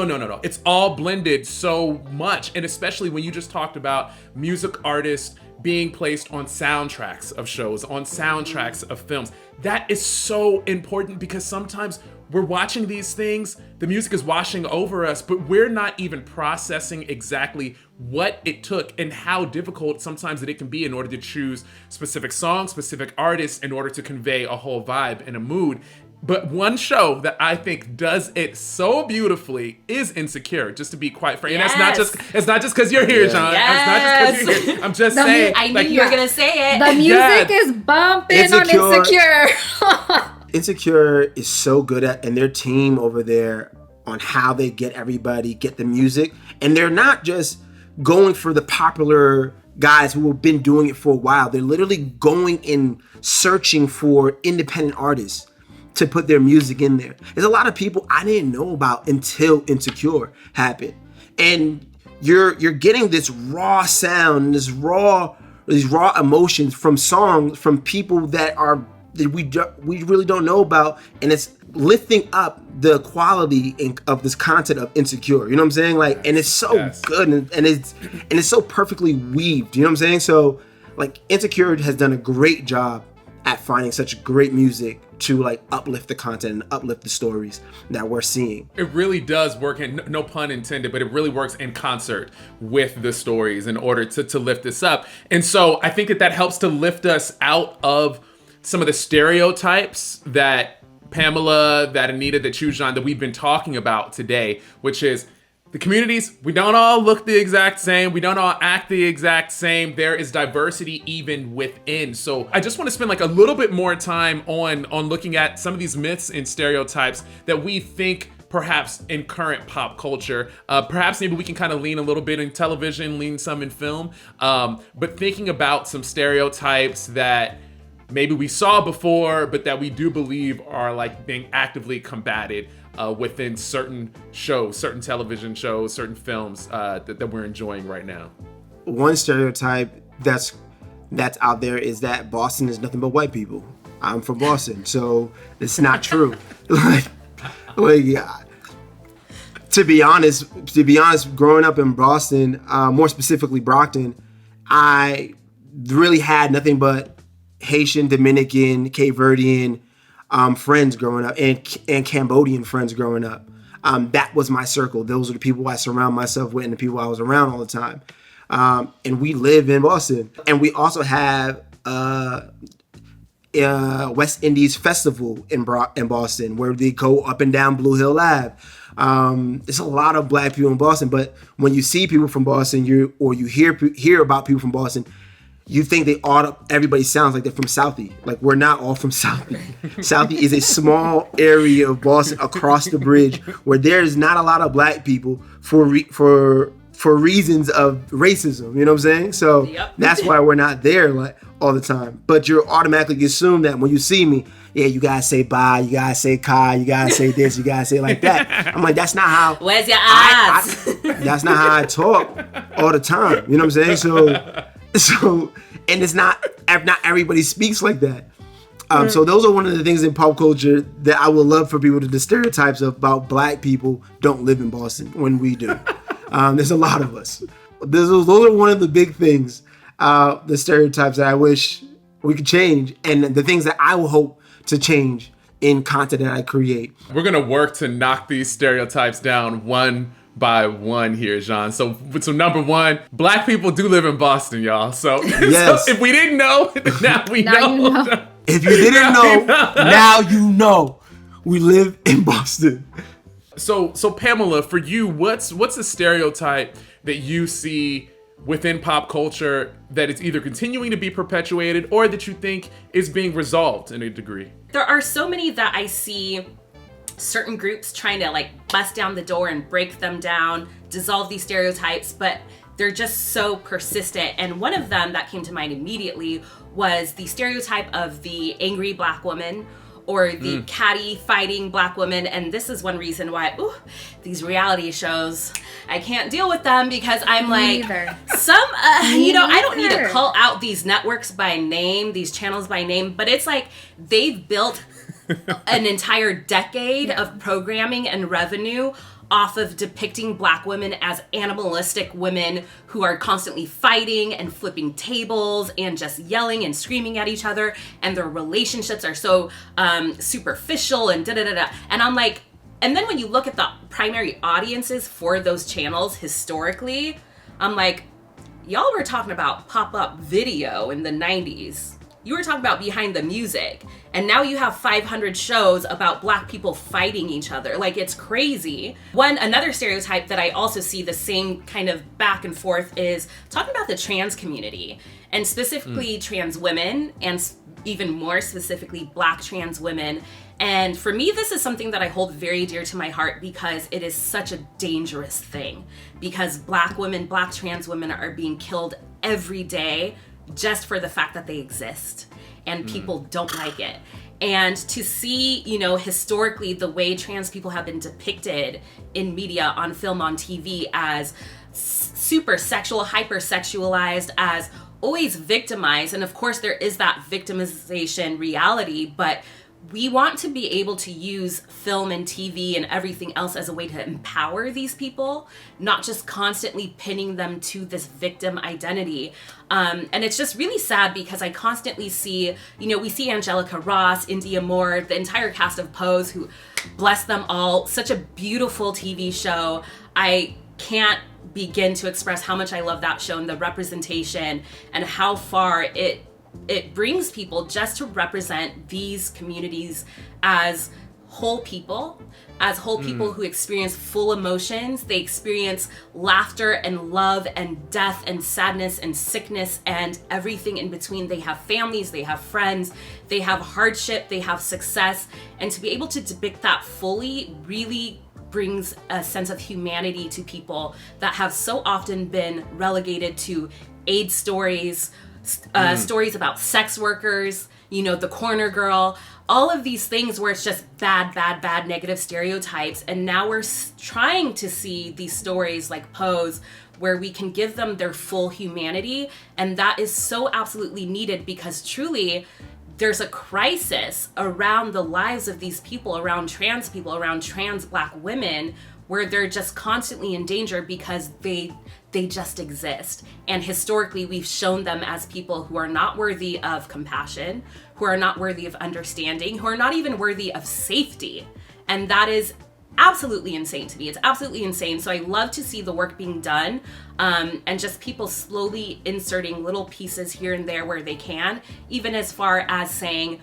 It's all blended so much. And especially when you just talked about music artists being placed on soundtracks of shows, on soundtracks of films. That is so important, because sometimes we're watching these things, the music is washing over us, but we're not even processing exactly what it took and how difficult sometimes that it can be in order to choose specific songs, specific artists, in order to convey a whole vibe and a mood. But one show that I think does it so beautifully is Insecure, just to be quite frank. Yes. And it's not just because you're here, John. Yes. It's not just because you're here. I'm just saying. I knew you were going to say it. The music is bumping on Insecure. Insecure is so good at, and their team over there on how they get the music. And they're not just going for the popular guys who have been doing it for a while. They're literally going and searching for independent artists to put their music in there. There's a lot of people I didn't know about until Insecure happened. And you're getting this raw sound, these raw emotions from songs from people that we really don't know about, and it's lifting up the quality of this content of Insecure. You know what I'm saying? Like, and it's so good, and it's so perfectly weaved. You know what I'm saying? So, like, Insecure has done a great job at finding such great music to like uplift the content and uplift the stories that we're seeing. It really does work, and no pun intended, but it really works in concert with the stories in order to lift this up. And so I think that helps to lift us out of some of the stereotypes that PAMELA, that Anita, that Chujan, that we've been talking about today, which is the communities, we don't all look the exact same. We don't all act the exact same. There is diversity even within. So I just want to spend like a little bit more time on looking at some of these myths and stereotypes that we think perhaps in current pop culture. Perhaps maybe we can kind of lean a little bit in television, lean some in film. But thinking about some stereotypes that maybe we saw before, but that we do believe are like being actively combated within certain shows, certain television shows, certain films that we're enjoying right now. One stereotype that's out there is that Boston is nothing but white people. I'm from Boston, so it's not true. To be honest, growing up in Boston, more specifically Brockton, I really had nothing but Haitian, Dominican, Cape Verdean friends growing up, and Cambodian friends growing up. That was my circle. Those are the people I surround myself with and the people I was around all the time. And we live in Boston. And we also have West Indies Festival in Boston, where they go up and down Blue Hill Ave. There's a lot of black people in Boston, but when you see people from Boston, you hear about people from Boston, you think everybody sounds like they're from Southie. Like, we're not all from Southie. Southie is a small area of Boston across the bridge where there's not a lot of black people for reasons of racism. You know what I'm saying? So That's why we're not there like all the time. But you're automatically assume that when you see me, yeah, you gotta say bye, you gotta say Kai, you gotta say this, you gotta say like that. I'm like, that's not how. Where's your ass? That's not how I talk all the time. You know what I'm saying? So, and it's not everybody speaks like that. So those are one of the things in pop culture that I would love for people to, the stereotypes about black people don't live in Boston when we do. There's a lot of us. Those are one of the big things, the stereotypes that I wish we could change, and the things that I will hope to change in content that I create. We're gonna work to knock these stereotypes down one by one here, Jean. So number one, black people do live in Boston, y'all. So, yes. So if we didn't know, now we know. You know. If you didn't know, now you know. We live in Boston. So Pamela, for you, what's a stereotype that you see within pop culture that is either continuing to be perpetuated or that you think is being resolved in a degree? There are so many that I see certain groups trying to like bust down the door and break them down, dissolve these stereotypes, but they're just so persistent. And one of them that came to mind immediately was the stereotype of the angry black woman or the catty fighting black woman. And this is one reason why these reality shows, I can't deal with them, because I'm like, I don't need to call out these networks by name, these channels by name, but it's like they've built an entire decade of programming and revenue off of depicting black women as animalistic women who are constantly fighting and flipping tables and just yelling and screaming at each other, and their relationships are so superficial and da-da-da-da. And I'm like, and then when you look at the primary audiences for those channels historically, I'm like, y'all were talking about pop-up video in the 90s. You were talking about behind the music, and now you have 500 shows about black people fighting each other. Like, it's crazy. Another stereotype that I also see the same kind of back and forth is talking about the trans community, and specifically trans women, and even more specifically black trans women. And for me, this is something that I hold very dear to my heart, because it is such a dangerous thing, because black women, black trans women are being killed every day just for the fact that they exist, and people don't like it. And to see, historically the way trans people have been depicted in media, on film, on TV, as super sexual, hypersexualized, as always victimized. And of course there is that victimization reality, but we want to be able to use film and TV and everything else as a way to empower these people, not just constantly pinning them to this victim identity. And it's just really sad, because I constantly see, we see Angelica Ross, India Moore, the entire cast of Pose, who, bless them all, such a beautiful TV show. I can't begin to express how much I love that show and the representation and how far it brings people just to represent these communities as whole people who experience full emotions. They experience laughter and love and death and sadness and sickness and everything in between. They have families, they have friends, they have hardship, they have success. And to be able to depict that fully really brings a sense of humanity to people that have so often been relegated to AIDS stories, stories about sex workers, the corner girl, all of these things where it's just bad, negative stereotypes. And now we're trying to see these stories like Pose, where we can give them their full humanity. And that is so absolutely needed, because truly there's a crisis around the lives of these people, around trans people, around trans black women, where they're just constantly in danger because they just exist. And historically, we've shown them as people who are not worthy of compassion, who are not worthy of understanding, who are not even worthy of safety. And that is absolutely insane to me. It's absolutely insane. So I love to see the work being done, and just people slowly inserting little pieces here and there where they can, even as far as saying,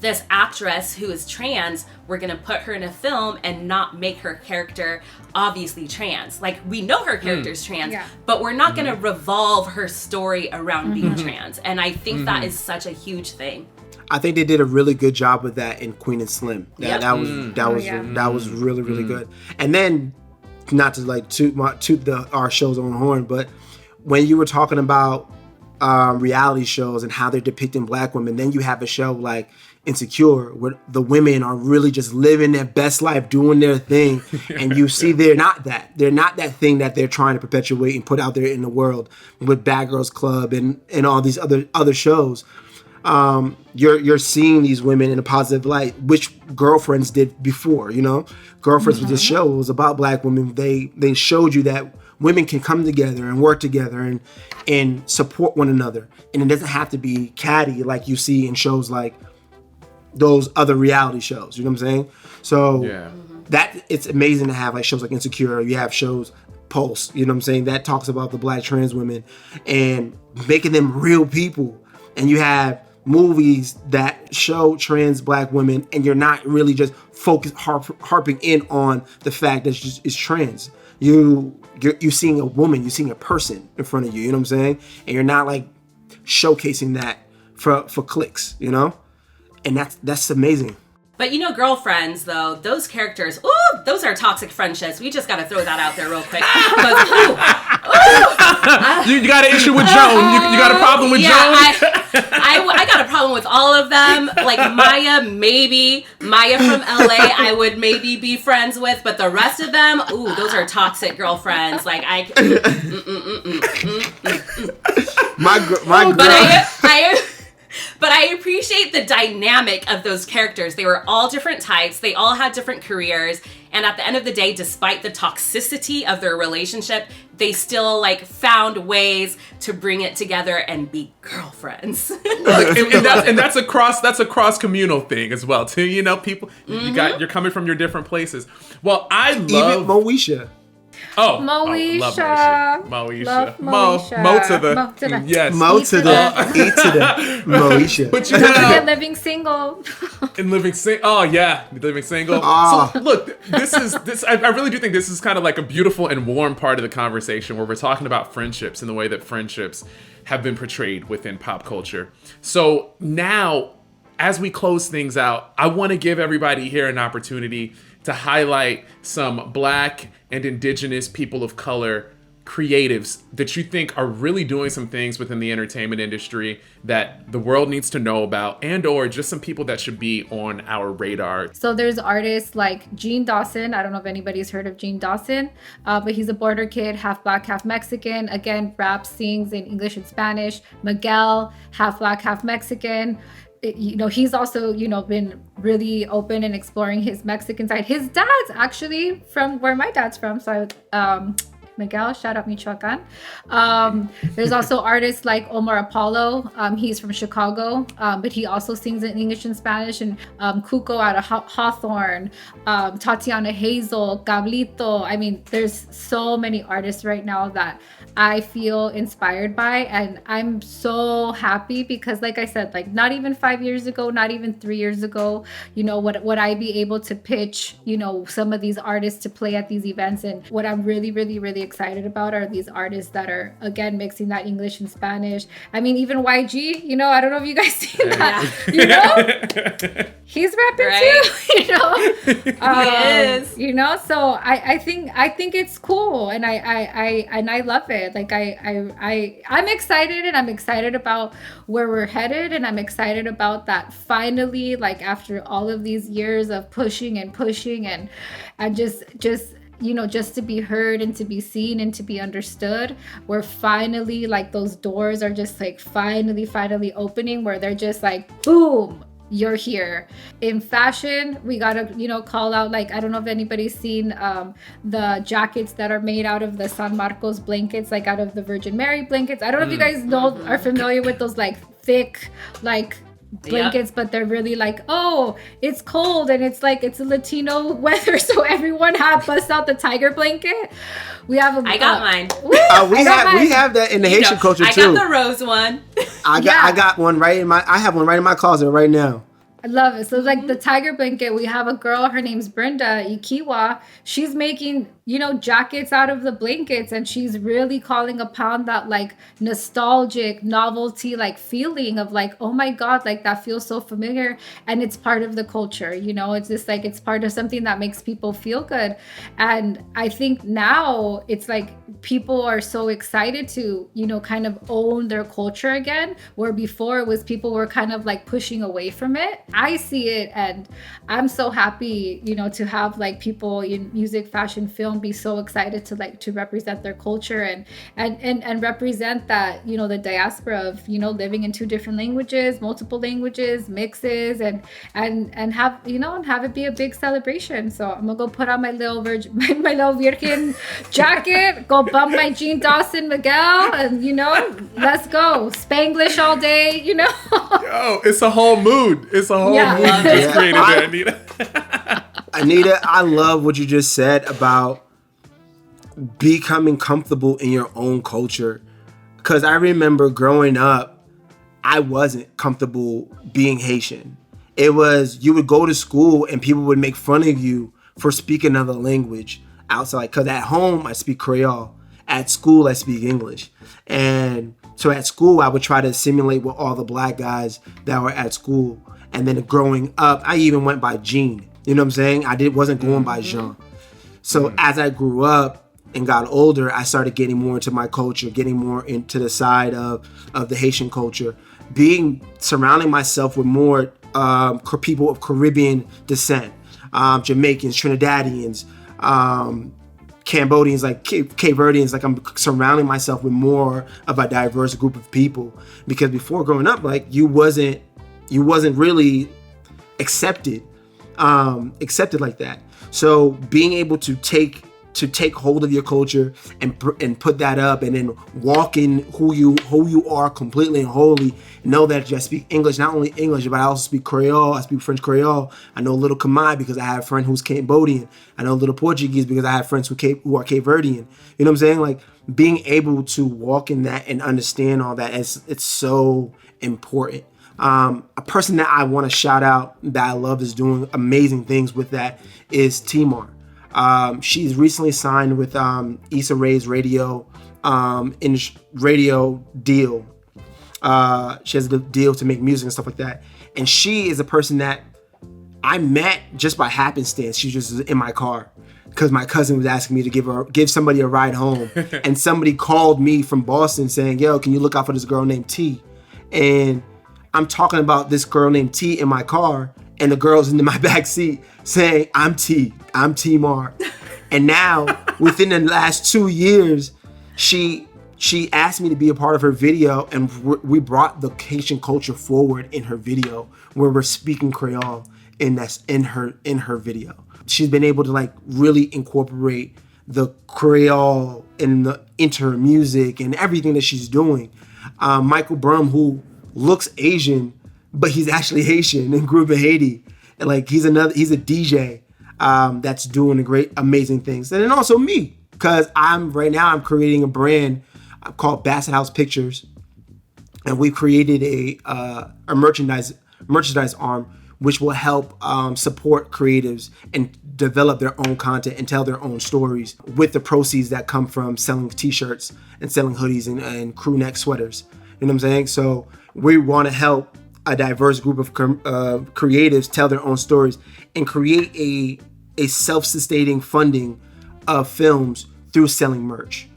this actress who is trans, we're gonna put her in a film and not make her character obviously trans. Like, we know her character's trans, but we're not gonna revolve her story around being trans. And I think that is such a huge thing. I think they did a really good job with that in Queen and Slim. That was really, really good. And then, not to like toot our show's own horn, but when you were talking about reality shows and how they're depicting Black women, then you have a show like Insecure, where the women are really just living their best life, doing their thing, and you see they're not that thing that they're trying to perpetuate and put out there in the world with Bad Girls Club and all these other shows. You're seeing these women in a positive light, which Girlfriends did before. Girlfriends was a show. It was about Black women. They showed you that women can come together and work together and support one another, and it doesn't have to be catty like you see in shows like those other reality shows. You know what I'm saying? So that it's amazing to have like shows like Insecure. You have shows Pulse. You know what I'm saying? That talks about the Black trans women and making them real people. And you have movies that show trans Black women, and you're not really just harping in on the fact that it's trans. You're seeing a woman, you're seeing a person in front of you. You know what I'm saying? And you're not like showcasing that for clicks. And that's amazing. But Girlfriends, though, those characters, those are toxic friendships. We just got to throw that out there real quick. You got an issue with Joan. You got a problem with Joan? I got a problem with all of them. Like Maya from LA, I would maybe be friends with, but the rest of them, those are toxic girlfriends. Like But I appreciate the dynamic of those characters. They were all different types. They all had different careers. And at the end of the day, despite the toxicity of their relationship, they still found ways to bring it together and be girlfriends. and that's a cross communal thing as well too. People, you're coming from your different places. Well, I love even Moesha. Moesha. Mo to the yes. Mo to the E to the Moesha. But you have living single. Living single. So look, this. I really do think this is kind of like a beautiful and warm part of the conversation where we're talking about friendships and the way that friendships have been portrayed within pop culture. So now, as we close things out, I want to give everybody here an opportunity to highlight some Black and Indigenous people of color creatives that you think are really doing some things within the entertainment industry that the world needs to know about, and or just some people that should be on our radar. So there's artists like Gene Dawson. I don't know if anybody's heard of Gene Dawson, but he's a border kid, half Black, half Mexican. Again, raps, sings in English and Spanish. Miguel, half Black, half Mexican. He's also, been really open and exploring his Mexican side. His dad's actually from where my dad's from. So, Miguel, shout out Michoacan. There's also artists like Omar Apollo. He's from Chicago, but he also sings in English and Spanish. And Cuco out of Hawthorne, Tatiana Hazel, Gablito. I mean, there's so many artists right now that I feel inspired by, and I'm so happy because, like I said, not even 5 years ago, not even 3 years ago, would I be able to pitch, some of these artists to play at these events. And what I'm really, really, really excited about are these artists that are, again, mixing that English and Spanish. I mean, even YG, I don't know if you guys seen that, he's rapping too, he is, so I think it's cool, and I love it. I'm excited, and I'm excited about where we're headed, and I'm excited about that finally, after all of these years of pushing and just to be heard and to be seen and to be understood, we're finally those doors are just finally opening, where they're just boom, you're here. In fashion, we gotta call out, I don't know if anybody's seen the jackets that are made out of the San Marcos blankets, out of the Virgin Mary blankets. I don't know if you guys are familiar with those thick blankets, but they're really like, oh, it's cold and it's like it's a Latino weather, so everyone busts out the tiger blanket. We have I got mine. We have that in the Haitian culture too. I got the rose one. I got one right in my. I have one right in my closet right now. I love it. So like the tiger blanket, we have a girl, her name's Brenda Ikiwa. She's making, jackets out of the blankets, and she's really calling upon that like nostalgic novelty, like feeling of like, oh my God, like that feels so familiar. And it's part of the culture, it's just like, it's part of something that makes people feel good. And I think now it's like people are so excited to, kind of own their culture again, where before it was people were kind of like pushing away from it. I see it, and I'm so happy, to have like people in music, fashion, film be so excited to represent their culture and represent that, the diaspora of, living in 2 different languages, multiple languages, mixes, and have, and have it be a big celebration. So I'm gonna go put on my little Virgin jacket, go bump my Jean Dawson Miguel, and let's go Spanglish all day, Yo, it's a whole mood. It's a whole mood just created there, Anita. Anita, I love what you just said about becoming comfortable in your own culture. Because I remember growing up, I wasn't comfortable being Haitian. It was, you would go to school and people would make fun of you for speaking another language outside. Because at home, I speak Creole. At school, I speak English. And so at school, I would try to simulate with all the black guys that were at school. And then growing up, I even went by Jean. You know what I'm saying? Wasn't going by Jean. So as I grew up and got older, I started getting more into my culture, getting more into the side of the Haitian culture, surrounding myself with more people of Caribbean descent, Jamaicans, Trinidadians, Cambodians, like Cape Verdeans. Like I'm surrounding myself with more of a diverse group of people, because before growing up, like you wasn't really accepted like that. So being able to take hold of your culture and put that up, and then walk in who you are completely and wholly. Know that I speak English, not only English, but I also speak Creole. I speak French Creole. I know a little Khmer because I have a friend who's Cambodian. I know a little Portuguese because I have friends who are Cape Verdean. You know what I'm saying? Like being able to walk in that and understand all that, it's so important. A person that I want to shout out that I love is doing amazing things with that is Timar. She's recently signed with Issa Rae's radio deal. She has the deal to make music and stuff like that. And she is a person that I met just by happenstance. She just was in my car because my cousin was asking me to give somebody a ride home. And somebody called me from Boston saying, yo, can you look out for this girl named T? And I'm talking about this girl named T in my car, and the girl's in my back seat saying, I'm Timar. And now, within the last 2 years, she asked me to be a part of her video, and we brought the Haitian culture forward in her video, where we're speaking Creole in her video. She's been able to like really incorporate the Creole into her music and everything that she's doing. Michael Brum, who looks Asian, but he's actually Haitian and grew up in Haiti. And like he's a DJ that's doing amazing things. And then also me, because I'm creating a brand called Bassett House Pictures, and we created a merchandise arm which will help support creatives and develop their own content and tell their own stories with the proceeds that come from selling t-shirts and selling hoodies and crew neck sweaters. You know what I'm saying? So we want to help a diverse group of creatives tell their own stories and create a self-sustaining funding of films through selling merch.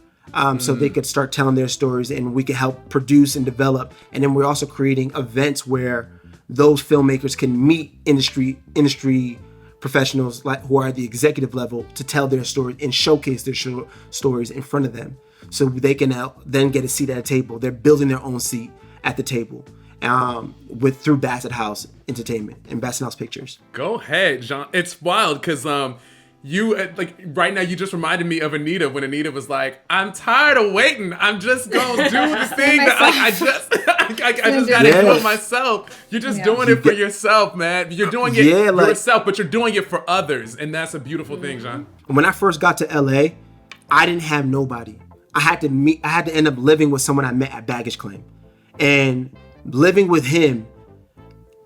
So they could start telling their stories, and we can help produce and develop. And then we're also creating events where those filmmakers can meet industry professionals who are at the executive level to tell their stories and showcase their stories in front of them, so they can then get a seat at a table. They're building their own seat at the table through Bassett House Entertainment and Bassett House Pictures. Go ahead, Jean. It's wild because you like right now you just reminded me of Anita when Anita was like, I'm tired of waiting, I'm just gonna do the thing that I just gotta do it myself. You're just doing it for yourself, man. You're doing it for yourself, but you're doing it for others, and that's a beautiful thing, John. When I first got to LA, I didn't have nobody. I had to end up living with someone I met at baggage claim, and living with him,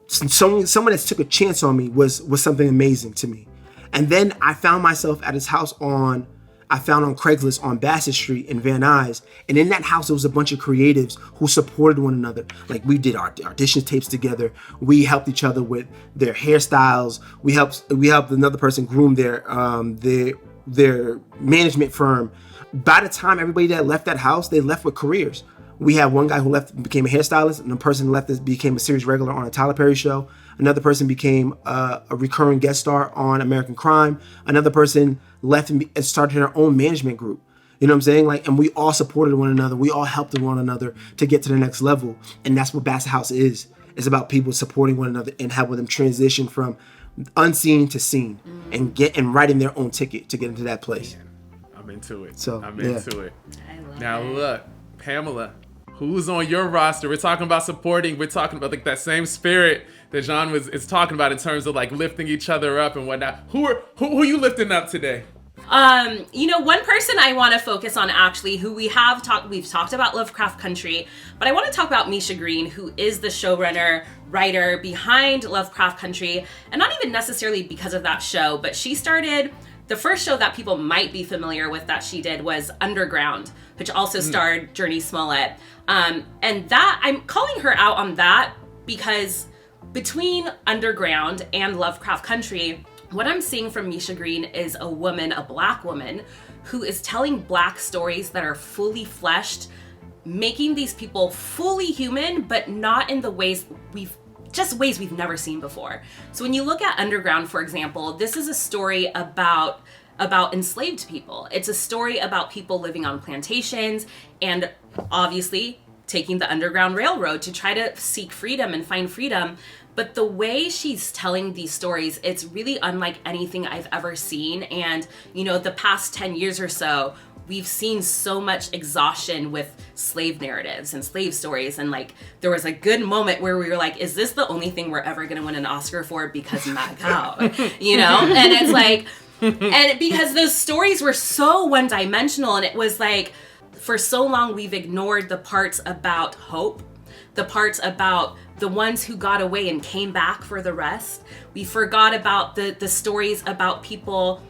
someone that took a chance on me was something amazing to me. And then I found myself at his house on Craigslist on Bassett Street in Van Nuys. And in that house, there was a bunch of creatives who supported one another. Like, we did our audition tapes together. We helped each other with their hairstyles. We helped another person groom their management firm. By the time everybody that left that house, they left with careers. We had one guy who left and became a hairstylist, and a person left became a series regular on a Tyler Perry show. Another person became a recurring guest star on American Crime. Another person left and started her own management group. You know what I'm saying? Like, and we all supported one another. We all helped one another to get to the next level. And that's what Bassett House is. It's about people supporting one another and helping them transition from unseen to seen and writing their own ticket to get into that place. I'm into it. Into it. Now look, Pamela, who's on your roster? We're talking about supporting. We're talking about like that same spirit that John is talking about in terms of like lifting each other up and whatnot. Who are you lifting up today? One person I want to focus on, actually, who we've talked about Lovecraft Country, but I want to talk about Misha Green, who is the showrunner, writer behind Lovecraft Country, and not even necessarily because of that show, but she started. The first show that people might be familiar with that she did was Underground, which also starred Journey Smollett. And that, I'm calling her out on that because between Underground and Lovecraft Country, what I'm seeing from Misha Green is a woman, a Black woman, who is telling Black stories that are fully fleshed, making these people fully human, but not in the ways we've never seen before. So when you look at Underground, for example, this is a story about enslaved people. It's a story about people living on plantations and obviously taking the Underground Railroad to try to seek freedom and find freedom. But the way she's telling these stories, it's really unlike anything I've ever seen. And, the past 10 years or so, we've seen so much exhaustion with slave narratives and slave stories. And like, there was a good moment where we were like, is this the only thing we're ever going to win an Oscar for? Because Mad Cow, And it's like, and because those stories were so one-dimensional, and it was like, for so long, we've ignored the parts about hope, the parts about the ones who got away and came back for the rest. We forgot about the stories about people,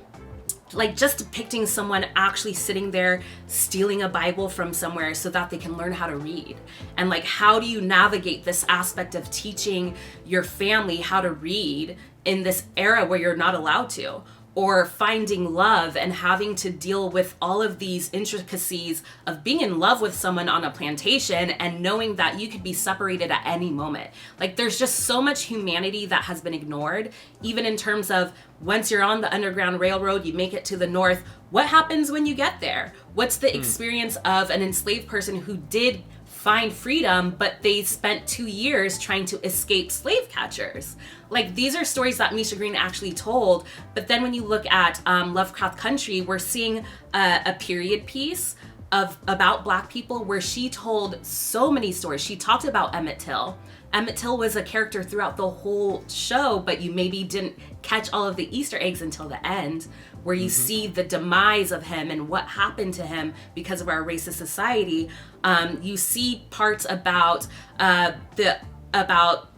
like just depicting someone actually sitting there stealing a Bible from somewhere so that they can learn how to read. And like, how do you navigate this aspect of teaching your family how to read in this era where you're not allowed to? Or finding love and having to deal with all of these intricacies of being in love with someone on a plantation and knowing that you could be separated at any moment. Like, there's just so much humanity that has been ignored, even in terms of once you're on the Underground Railroad, you make it to the North. What happens when you get there? What's the experience of an enslaved person who did find freedom, but they spent 2 years trying to escape slave catchers? Like, these are stories that Misha Green actually told. But then when you look at Lovecraft Country, we're seeing a period piece about Black people where she told so many stories. She talked about Emmett Till. Emmett Till was a character throughout the whole show, but you maybe didn't catch all of the Easter eggs until the end, where you see the demise of him and what happened to him because of our racist society. You see parts about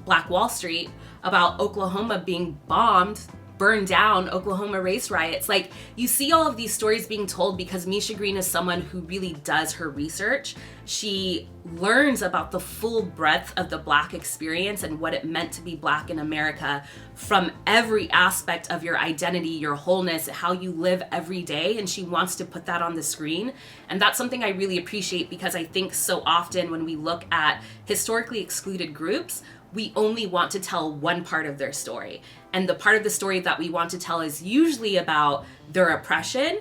Black Wall Street, about Oklahoma being bombed, burned down, Oklahoma race riots. Like, you see all of these stories being told because Misha Green is someone who really does her research. She learns about the full breadth of the Black experience and what it meant to be Black in America from every aspect of your identity, your wholeness, how you live every day. And she wants to put that on the screen. And that's something I really appreciate, because I think so often when we look at historically excluded groups, we only want to tell one part of their story. And the part of the story that we want to tell is usually about their oppression,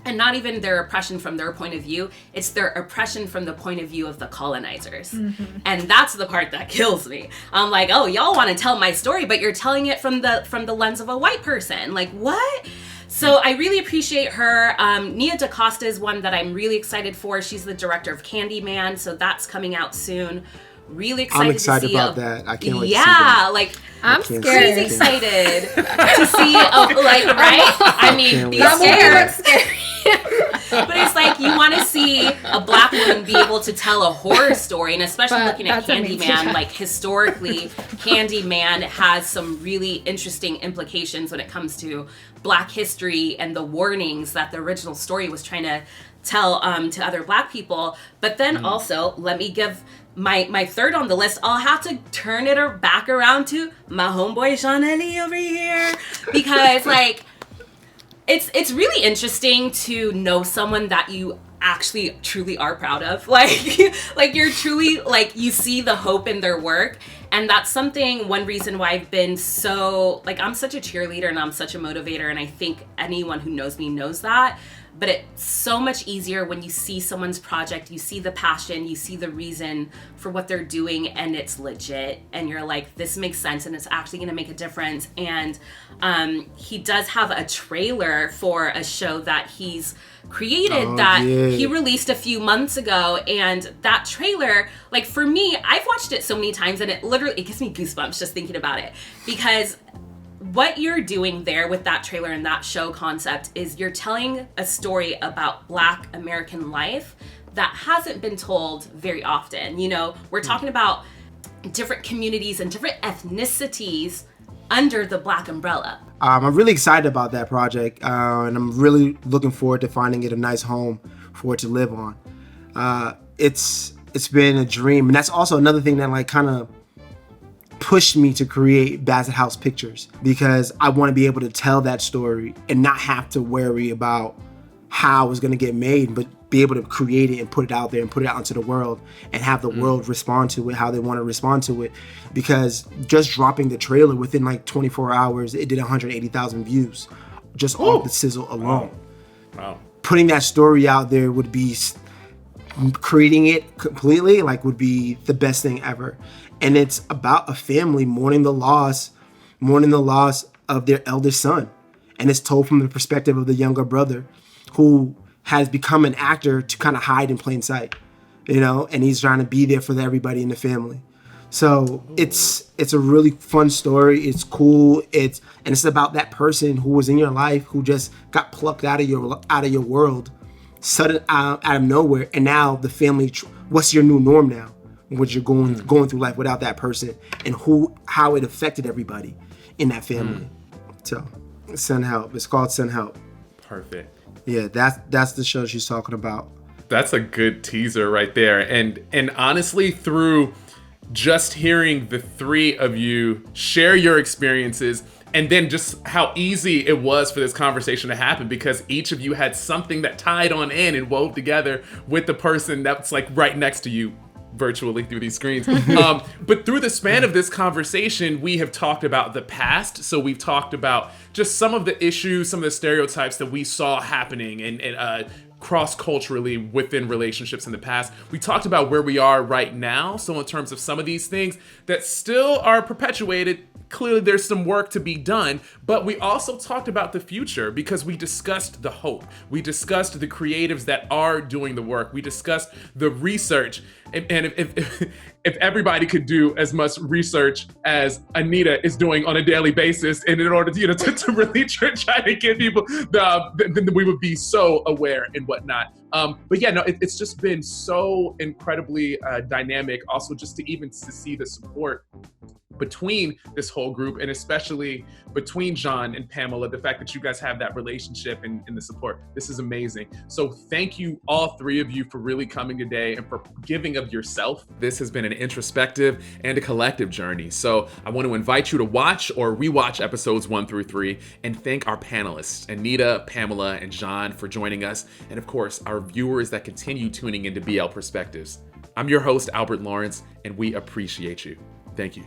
and not even their oppression from their point of view. It's their oppression from the point of view of the colonizers. And that's the part that kills me. I'm like, oh, y'all want to tell my story, but you're telling it from the lens of a white person. Like, what? So I really appreciate her. Nia DaCosta is one that I'm really excited for. She's the director of Candyman, so that's coming out soon. Really excited. I'm excited to see about that. I can't wait to see Yeah, that. like I'm can't scared. crazy excited to see, like, right? I mean, be wait. That scared. movie looks scary. But it's like you want to see a Black woman be able to tell a horror story, and especially But looking at that's amazing. Candyman, like historically, Candyman has some really interesting implications when it comes to Black history and the warnings that the original story was trying to tell to other Black people. But then also, let me give my third on the list. I'll have to turn it back around to my homeboy Sean Elie over here, because like it's really interesting to know someone that you actually truly are proud of, like you're truly, like, you see the hope in their work. And that's something, one reason why I've been so, like, I'm such a cheerleader and I'm such a motivator, and I think anyone who knows me knows that. But it's so much easier when you see someone's project, you see the passion, you see the reason for what they're doing, and it's legit, and you're like, this makes sense and it's actually gonna make a difference. And he does have a trailer for a show that he's created he released a few months ago, and that trailer, like, for me, I've watched it so many times, and it gives me goosebumps just thinking about it, because what you're doing there with that trailer and that show concept is you're telling a story about Black American life that hasn't been told very often. You know, we're talking about different communities and different ethnicities under the Black umbrella. I'm really excited about that project, and I'm really looking forward to finding it a nice home for it to live on. It's been a dream, and that's also another thing that, like, kind of pushed me to create Bassett House Pictures, because I want to be able to tell that story and not have to worry about how it's going to get made, but be able to create it and put it out there and put it out into the world and have the world respond to it how they want to respond to it. Because just dropping the trailer, within like 24 hours, it did 180,000 views just off the sizzle alone. Wow. Putting that story out there would be, creating it completely, like, would be the best thing ever. And it's about a family mourning the loss of their eldest son. And it's told from the perspective of the younger brother, who has become an actor to kind of hide in plain sight, you know, and he's trying to be there for everybody in the family. So it's a really fun story. It's cool. It's about that person who was in your life, who just got plucked out of your world, sudden out of nowhere, and now the family. What's your new norm now? What you're going through life without that person, and how it affected everybody in that family. So, Send Help. It's called Send Help. Perfect. Yeah, that's the show she's talking about. That's a good teaser right there. And honestly, through just hearing the three of you share your experiences, and then just how easy it was for this conversation to happen, because each of you had something that tied on in and wove together with the person that's like right next to you virtually through these screens. But through the span of this conversation, we have talked about the past. So we've talked about just some of the issues, some of the stereotypes that we saw happening and cross-culturally within relationships in the past. We talked about where we are right now. So in terms of some of these things that still are perpetuated, clearly there's some work to be done, but we also talked about the future, because we discussed the hope. We discussed the creatives that are doing the work. We discussed the research. And if everybody could do as much research as Anita is doing on a daily basis, and in order to, to really try to get people, then we would be so aware and whatnot. But yeah, no, it's just been so incredibly dynamic. Also, just to see the support between this whole group, and especially between John and Pamela, the fact that you guys have that relationship and the support, this is amazing. So thank you, all three of you, for really coming today and for giving of yourself. This has been an introspective and a collective journey. So I want to invite you to watch or rewatch episodes 1 through 3, and thank our panelists, Anita, Pamela, and John, for joining us. And of course, our viewers that continue tuning into BL Perspectives. I'm your host, Albert Lawrence, and we appreciate you. Thank you.